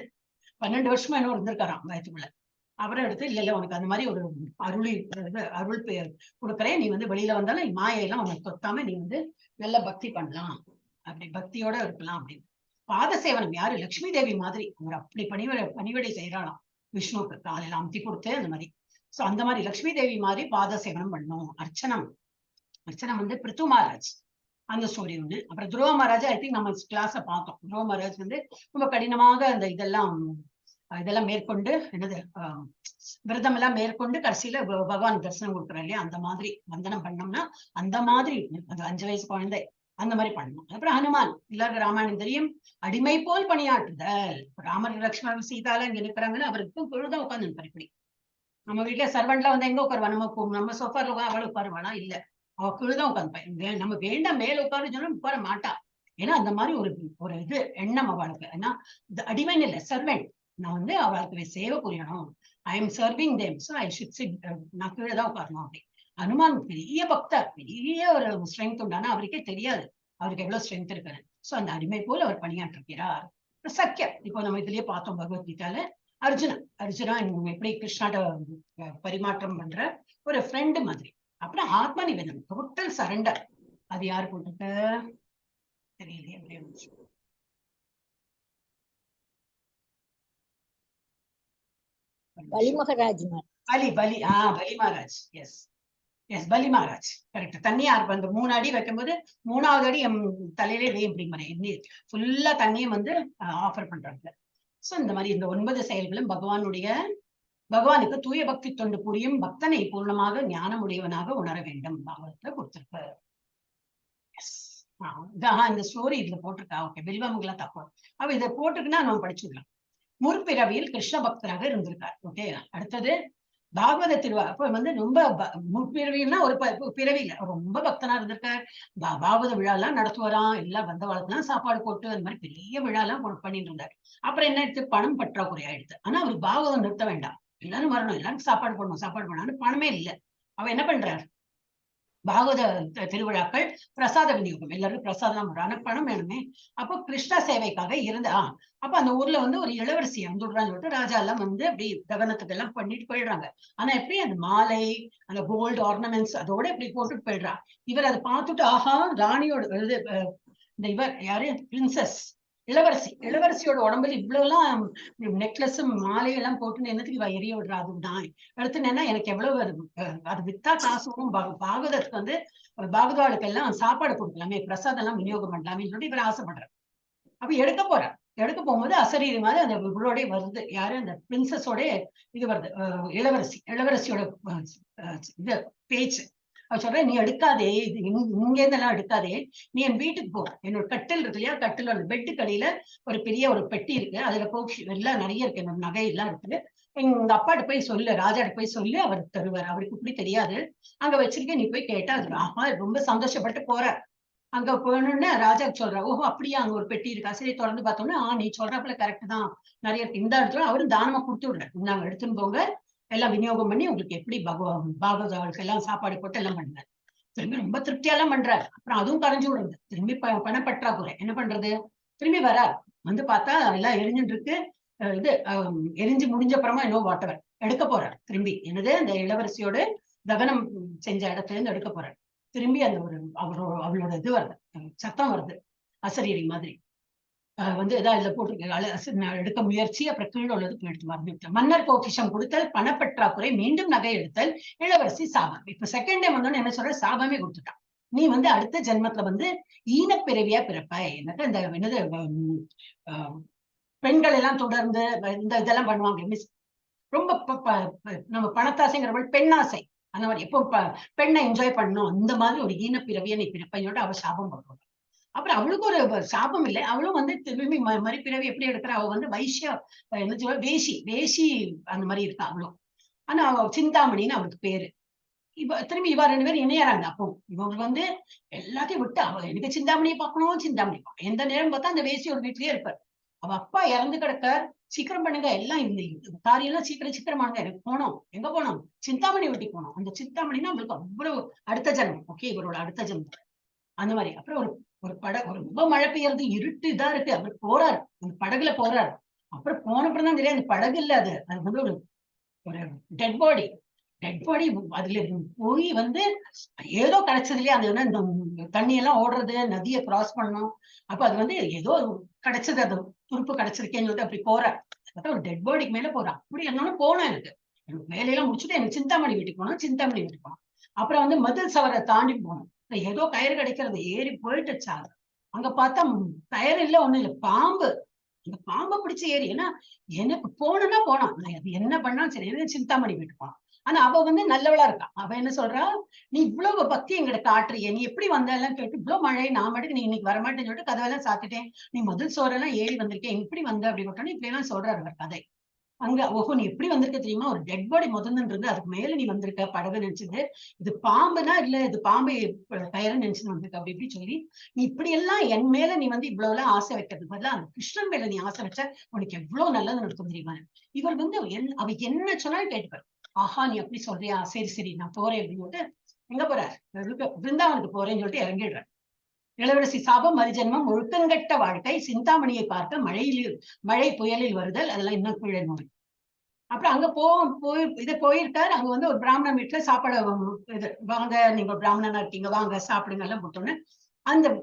12 வருஷமா என்ன இருந்திருக்காராம் வயத்துக்குள்ள. அப்புறம் எடுத்து இல்ல உனக்கு அந்த மாதிரி ஒரு அருள் பெயர் கொடுக்குறேன், நீ வந்து வெளியில வந்தாலும் மாயெல்லாம் உனக்கு தொத்தாம நீ வந்து நல்ல பக்தி பண்ணலாம், அப்படி பக்தியோட இருக்கலாம் அப்படின்னு. பாத சேவனம் யாரு? லட்சுமி தேவி மாதிரி அவர் அப்படி பணிவிடை செய்யறாளாம் விஷ்ணுவுக்கு. காலையில அமுத்தி கொடுத்து அந்த மாதிரி. சோ அந்த மாதிரி லட்சுமி தேவி மாதிரி பாத சேவனம் பண்ணணும். அர்ச்சனம் வந்து பிருத்து மகாராஜ் அந்த ஸ்டோரி ஒண்ணு. அப்புறம் துருவ மகாராஜ் ஐ திங்க் நம்ம கிளாஸ பார்த்தோம். துருவ மகாராஜ் வந்து ரொம்ப கடினமாக அந்த இதெல்லாம் மேற்கொண்டு என்னது விரதம் எல்லாம் மேற்கொண்டு கடைசியில பகவான் தரிசனம் கொடுக்குறோம் இல்லையா, அந்த மாதிரி வந்தனம் பண்ணோம்னா அந்த மாதிரி அது 5 வயசு குழந்தை அந்த மாதிரி பண்ணணும். அப்புறம் ஹனுமான் எல்லாருக்கும் ராமாயணம் தெரியும். அடிமை போல் பணியாற்றுதல். ராமர் லட்சுமணன் சீதால இங்க நிற்கிறாங்கன்னு அவருக்கு பொழுதான் உட்கார்ந்து இருப்பார். இப்படி நம்ம வீட்டுல சர்வன்ட்ல வந்து எங்க உட்காருவா? நம்ம சோஃபால அவள் உட்காருவானா? இல்ல, அவ கீழுதான் உட்காந்து. நம்ம வேண்டாம் மேல உட்காரு சொன்னா உட்கார மாட்டா. ஏன்னா அந்த மாதிரி ஒரு இது எண்ணம் அவளுக்கு. ஏன்னா அடிமைன்னு இல்ல, சர்வெண்ட். நான் வந்து அவளுக்கு சேவை புரியணும். I am serving them, so I should sit, நான் கீழே தான் உட்காரணும் அப்படி. ஹனுமான் பெரிய பக்தர், பெரிய ஒரு ஸ்ட்ரென்த் உண்டானா அவருக்கே தெரியாது அவருக்கு எவ்வளவு ஸ்ட்ரென்த் இருக்குன்னு. சோ அந்த அடிமை போல் அவர் பணியாற்றுகிறார். சக்கியம் இப்போ நம்ம இதுலயே பார்த்தோம் பகவத்கீதால. அர்ஜுனா எப்படி கிருஷ்ணாட்ட பரிமாற்றம் பண்ற ஒரு ஃப்ரெண்டு மாதிரி. அப்புறம் ஆத்ம நிவேதனம், டோட்டல் சரண்டர். அது யாரு போட்டுக்க தெரியலையே. பலி மகாராஜ். பலி மகாராஜ். எஸ் பலி மகாராஜ் கரெக்ட். தண்ணி அந்த 3 அடி வைக்கும்போது 3ஆவது அடி என் தலையிலே வே அப்படிங்கிற ஃபுல்லா தண்ணியை வந்து ஆஃபர் பண்றாங்க. சோ இந்த மாதிரி இந்த 9 செயல்களும் பகவானுக்கு தூய பக்தி தொண்டு புரியும் பக்தனை பூர்ணமாக ஞானம் உடையவனாக உணர வேண்டும் பாகவத்தை கொடுத்திருக்க. இந்த ஸ்டோரி இதுல போட்டிருக்கா. ஓகே, பில்வமங்கல தாக்கூர். அவ இதை போட்டிருக்குன்னா நம்ம படிச்சுக்கலாம். முற்பிறவியில் கிருஷ்ண பக்தராக இருந்திருக்கார். ஓகே, அடுத்தது பாகவத திருவா அப்ப வந்து ரொம்ப முற்பிறவின்னா ஒரு பிறவியில ரொம்ப பக்தனா இருந்திருக்கார். பாகவத விழா எல்லாம் நடத்துவாராம். எல்லாம் வந்தவாளுக்கெல்லாம் சாப்பாடு போட்டு அந்த மாதிரி பெரிய விழா எல்லாம் பண்ணிட்டு இருந்தாரு. அப்புறம் என்ன ஆயிடுச்சு, பணம் பற்றாக்குறை ஆயிடுச்சு. ஆனா அவருக்கு பாகவதம் நிறுத்த வேண்டாம், எல்லாரும் வரணும், எல்லாரும் சாப்பாடு போடணும், பணமே இல்லை. அவ என்ன பண்றாரு, பாகவத திருவிழாக்கள் பிரசாத விநியோகம், எல்லாரும் பிரசாதம் ஆனா பணம் வேணுமே. அப்போ கிருஷ்ண சேவைக்காக இருந்தா அப்ப அந்த ஊர்ல வந்து ஒரு இளவரசி வந்துடுறான்னு சொல்லிட்டு ராஜா எல்லாம் வந்து அப்படி தகனத்துக்கு எல்லாம் பண்ணிட்டு போயிடுறாங்க. ஆனா எப்படி அந்த மாலை, அந்த கோல்டு ஆர்னமெண்ட்ஸ் அதோட இப்படி போட்டுட்டு போயிடுறா. இவர் அதை பார்த்துட்டு ஆஹா, ராணியோட இந்த இவர் யாரு, பிரின்சஸ் இளவரசியோட உடம்புல இவ்வளவு எல்லாம் நெக்லஸ் மாலை எல்லாம் போட்டு என்னத்துக்கு எரிய விடுறா, அதுதான் அடுத்து என்னன்னா எனக்கு எவ்வளவு அது வித்தா காசு வரும், பாகவதற்கு வந்து பாகவதாளுக்கு எல்லாம் சாப்பாடு கொடுக்கலாமே, பிரசாதம் எல்லாம் விநியோகம் பண்ணலாமே சொல்லிட்டு இவர் ஆசைப்படுறார். அப்ப எடுக்க போகும்போது அசரீரி மாதிரி அந்த இவரோட வருது, யாரு, அந்த பிரின்சஸோட இது வருது, இளவரசியோட இது பேச்சு. அவ சொல்ற, நீ எடுக்காதே, இது இங்க இருந்தெல்லாம் எடுக்காதே, நீ என் வீட்டுக்கு போ, என்னோட கட்டில் இருக்கு இல்லையா, கட்டில் அந்த பெட்டு கடையில ஒரு பெரிய ஒரு பெட்டி இருக்கு, அதுல போக்ஷி எல்லாம் நிறைய இருக்கு, என்னோட நகை எல்லாம் இருக்குது, எங்க அப்பாட்ட போய் சொல்லு, ராஜாட்ட போய் சொல்லு, அவர் தருவார், அவருக்கு இப்படி தெரியாது, அங்க வச்சிருக்கேன், நீ போய் கேட்டா அது ஆஹா ரொம்ப சந்தோஷப்பட்டு போற. அங்க போகணும்னு ராஜா சொல்றா, ஓஹோ அப்படியா, அங்க ஒரு பெட்டி இருக்கா, சரி திறந்து பார்த்தோம்னா நீ சொல்றப்பல கரெக்ட் தான், நிறைய இருக்கு, இந்த இடத்துல அவரும் தானமா கொடுத்து விடுற, நாங்க எடுத்துன்னு போங்க, எல்லாம் விநியோகம் பண்ணி உங்களுக்கு எப்படி பாகவதாவுக்கு எல்லாம் சாப்பாடு போட்டு எல்லாம் பண்ணாரு. திரும்பி ரொம்ப திருப்தியெல்லாம் பண்றாரு. அப்புறம் அதுவும் கரைஞ்சு விடுறது, திரும்பி பணப்பற்றாக்குறை, என்ன பண்றது, திரும்பி வரார். வந்து பார்த்தா எல்லாம் எரிஞ்சுட்டு இருக்கு. இது எரிஞ்சு முடிஞ்ச அப்புறமா இன்னும் வாட்டவர் எடுக்க போறார். திரும்பி என்னது, அந்த இளவரசியோட தகனம் செஞ்ச இடத்துல இருந்து எடுக்க போறார். திரும்பி அந்த ஒரு அவளோட இது வருது, சத்தம் வருது, அசரீரி மாதிரி வந்து ஏதாவது இதுல போட்டு எடுக்க முயற்சி, அப்புறம் கீழே உள்ளது எடுத்து மறந்துவிட்டேன். மன்னர் பொக்கிஷம் கொடுத்தல், பணப்பற்றாக்குறை, மீண்டும் நகை எடுத்தல், இளவரசி சாபம். இப்ப செகண்ட் டைம் வந்தோன்னு என்ன சொல்ற, சாபமே கொடுத்துட்டான். நீ வந்து அடுத்த ஜென்மத்துல வந்து ஈனப்பிறவியா பிறப்பாய். எனக்கு இந்த என்னது பெண்கள் எல்லாம் தொடர்ந்து இந்த இதெல்லாம் பண்ணுவாங்க, மிஸ் ரொம்ப நம்ம பணத்தாசைங்கிறவள் பெண்ணாசை, அந்த மாதிரி எப்போ பெண்ணை என்ஜாய் பண்ணணும், அந்த மாதிரி ஒரு ஈனப்பிறவியை நீ பிறப்பையோட அவ சாபம் பண்ணுவாங்க. அப்புறம் அவளுக்கு ஒரு சாபம் இல்லை, அவளும் வந்து திரும்பி மறுபிறவி எப்படி எடுக்கிறா, அவ வந்து வைஷ்யா என்ன சொல்ல, வேஷி அந்த மாதிரி இருக்கா அவளும். ஆனா அவ சிந்தாமணின்னு அவளுக்கு பேரு. திரும்பி இவா ரெண்டு பேரும் இணையறாங்க. அப்போ இவங்க வந்து எல்லாத்தையும் விட்டு, அவ எனக்கு சிந்தாமணியை பார்க்கணும், சிந்தாமணி பார்க்கணும், எந்த நேரம் பார்த்தா அந்த வேசியோட வீட்லயே இருப்பார். அவ அப்பா இறந்து கிடக்கார், சீக்கிரம் பண்ணுங்க, எல்லாம் இந்த காரியெல்லாம் சீக்கிரம் பண்ணுங்க, எனக்கு போனோம், எங்க போனோம், சிந்தாமணி வெட்டி போனோம். அந்த சிந்தாமணின்னா அவங்களுக்கு அவ்வளவு அடுத்த ஜென்மம், ஓகே, இவரோட அடுத்த ஜென்மம் அந்த மாதிரி. அப்புறம் ஒரு ஒரு ரொம்ப மழை பெய்யறது, இருட்டு இதா இருக்கு, அவர் போறாரு, அந்த படகுல போறாரு. அப்புறம் போனப்பறம் தான் தெரியாது, அந்த படகு இல்ல, அது வந்து ஒரு டெட் பாடி அதுல போய் வந்து ஏதோ கிடைச்சது இல்லையா, அது இந்த தண்ணி எல்லாம் ஓடுறது, நதியை கிராஸ் பண்ணணும். அப்ப அது வந்து ஏதோ கிடைச்சது, அது துருப்பு கிடைச்சிருக்கேன்னு சொல்லிட்டு அப்படி போற, ஒரு டெட் பாடிக்கு மேல போறா. அப்படி என்னன்னு போனோம், எனக்கு வேலையெல்லாம் முடிச்சுட்டு எனக்கு சிந்தாமணி வீட்டுக்கு போனோம். அப்புறம் வந்து மதில் சவரை தாண்டி போனோம், ஏதோ கயிறு கிடைக்கிறது, ஏறி போயிட்டுச்சா, அங்க பார்த்தா கயிறு இல்ல, ஒண்ணு இல்ல, பாம்பு. அந்த பாம்பை பிடிச்சு ஏறி, ஏன்னா எனக்கு போனா போனான், அது என்ன பண்ணாலும் சரி, எனக்கு சிந்தாமணி வீட்டுக்கு போனான். ஆனா அவ வந்து நல்லவளா இருக்கா. அவ என்ன சொல்றா, நீ இவ்வளவு பக்தி எங்கிட்ட காட்டுறிய, நீ எப்படி வந்த எல்லாம் கேட்டு, இவ்வளவு மழை, நான் மட்டும் நீ இன்னைக்கு வரமாட்டேன்னு சொல்லிட்டு கதவெல்லாம் சாத்திட்டேன், நீ மதில் சோரெல்லாம் ஏறி வந்திருக்கேன், எப்படி வந்த அப்படின்னு இப்படி எல்லாம் சொல்றாரு அவர் கதை. அங்க ஓஹோ, நீ எப்படி வந்திருக்க தெரியுமா, ஒரு டெட் பாடி முதல்ல இருந்து அதுக்கு மேல நீ வந்திருக்க, படகு நினைச்சது, இது பாம்புனா இல்ல, இது பாம்பை கயிறு நினைச்சுன்னு வந்திருக்க, அப்படி இப்படி சொல்லி, நீ இப்படி எல்லாம் என் மேல நீ வந்து இவ்வளவு எல்லாம் ஆசை வைக்கிறது பதிலா அந்த கிருஷ்ணன் மேல நீ ஆசை வச்ச உனக்கு எவ்வளவு நல்லது நடக்கும் தெரியுமா. இவர் வந்து அவ என்ன சொன்னாலும் கேட்டுப்பாரு. ஆஹா, நீ அப்படி சொல்றியா, சரி சரி நான் போறேன் அப்படின்னு சொல்லிட்டு எங்க போறாரு, பிருந்தாவனுக்கு போறேன்னு சொல்லிட்டு இறங்கிடுறாரு. இளவரசி சாபம், மறுஜென்மம், ஒழுக்கங்கட்ட வாழ்க்கை, சிந்தாமணியை பார்க்க மழை புயலில் வருதல், அதெல்லாம் இன்னும் கீழே நோய். அப்புறம் அங்க போயிருக்காரு. அங்க வந்து ஒரு பிராமணன் வீட்டுல சாப்பாடு, இது வாங்க, நீங்க பிராமணனா இருக்கீங்க, வாங்க சாப்பிடுங்க எல்லாம் போட்டோன்னு, அந்த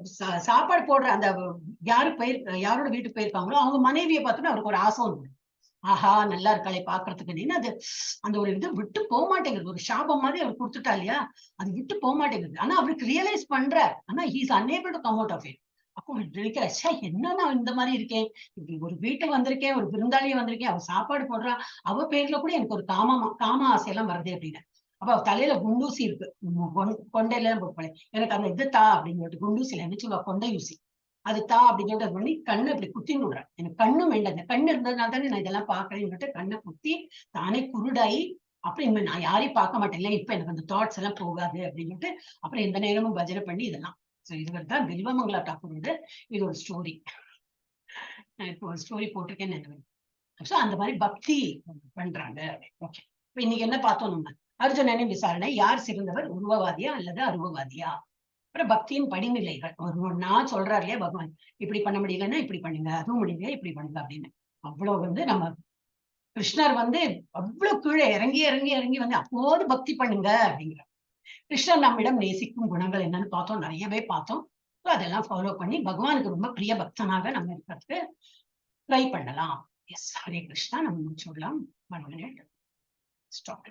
சாப்பாடு போடுற அந்த யாரோட வீட்டுக்கு போயிருக்காங்களோ அவங்க மனைவியை பார்த்தோன்னா அவருக்கு ஒரு ஆசை ஒன்று, ஆஹா நல்லா இருக்காளே பாக்குறதுக்கு, அது அந்த ஒரு இது விட்டு போக மாட்டேங்குது, ஒரு சாபம் மாதிரி அவர் கொடுத்துட்டா இல்லையா, அது விட்டு போக மாட்டேங்குது. ஆனா அவருக்கு ரியலைஸ் பண்ற, ஆனா he is unable to come out of it. அப்போ நினைக்கிற, என்ன நான் இந்த மாதிரி இருக்கேன், ஒரு வீட்டுக்கு வந்திருக்கேன், ஒரு விருந்தாளியை வந்திருக்கேன், அவ சாப்பாடு போடுறா, அவ பேர்ல கூட எனக்கு ஒரு காம ஆசையெல்லாம் வருது அப்படின்னு. அப்ப அவ தலையில குண்டூசி இருக்கு, கொண்டையில போட்டு, எனக்கு அந்த இது தா அப்படின்னு சொல்லிட்டு குண்டூசியில என்ன சொல்லுவா, கொண்டை ஊசி, அது தா அப்படின்னு சொல்லிட்டு அது பண்ணி கண்ணு அப்படி குத்தி விடுறேன். எனக்கு கண்ணும் வேண்டாம், இந்த கண்ணு இருந்ததுனால தானே நான் இதெல்லாம் பாக்குறேன்னு சொல்லிட்டு கண்ணை குத்தி தானே குருடாயி அப்புறம் இனிமே நான் யாரையும் பார்க்க மாட்டேன், இல்ல இப்ப எனக்கு அந்த தாட்ஸ் எல்லாம் போகாது அப்படின்னுட்டு அப்புறம் எந்த நேரமும் பஜனை பண்ணி இதெல்லாம். சோ இதுவரை தான் பில்வமங்களா டாக்கூரோட இது ஒரு ஸ்டோரி. நான் இப்போ ஒரு ஸ்டோரி போட்டிருக்கேன்னு நினைக்கிறேன். ஸோ அந்த மாதிரி பக்தி பண்றாங்க. ஓகே, இப்ப இன்னைக்கு என்ன பார்த்தோம் நம்ம? அர்ஜுனனின் விசாரணை, யார் சிறந்தவர், உருவவாதியா அல்லது அருவவாதியா? அப்புறம் பக்தியின் படிநிலைகள் ஒவ்வொன்னா சொல்றாரு இல்லையா பகவான், இப்படி பண்ண முடியலன்னா இப்படி பண்ணுங்க, அதுவும் முடியல இப்படி பண்ணுங்க அப்படின்னு. அவ்வளவு வந்து நம்ம கிருஷ்ணர் வந்து அவ்வளவு கீழே இறங்கி இறங்கி இறங்கி வந்து அப்போது பக்தி பண்ணுங்க அப்படிங்கிற. கிருஷ்ணர் நம்மிடம் நேசிக்கும் குணங்கள் என்னன்னு பார்த்தோம், நிறையவே பார்த்தோம். அதெல்லாம் ஃபாலோ பண்ணி பகவானுக்கு ரொம்ப பிரிய பக்தனாக நம்ம இருக்கிறதுக்கு ட்ரை பண்ணலாம். எஸ், ஹரே கிருஷ்ணா. நம்ம முடிச்சு விடலாம். 1 minute. Stop.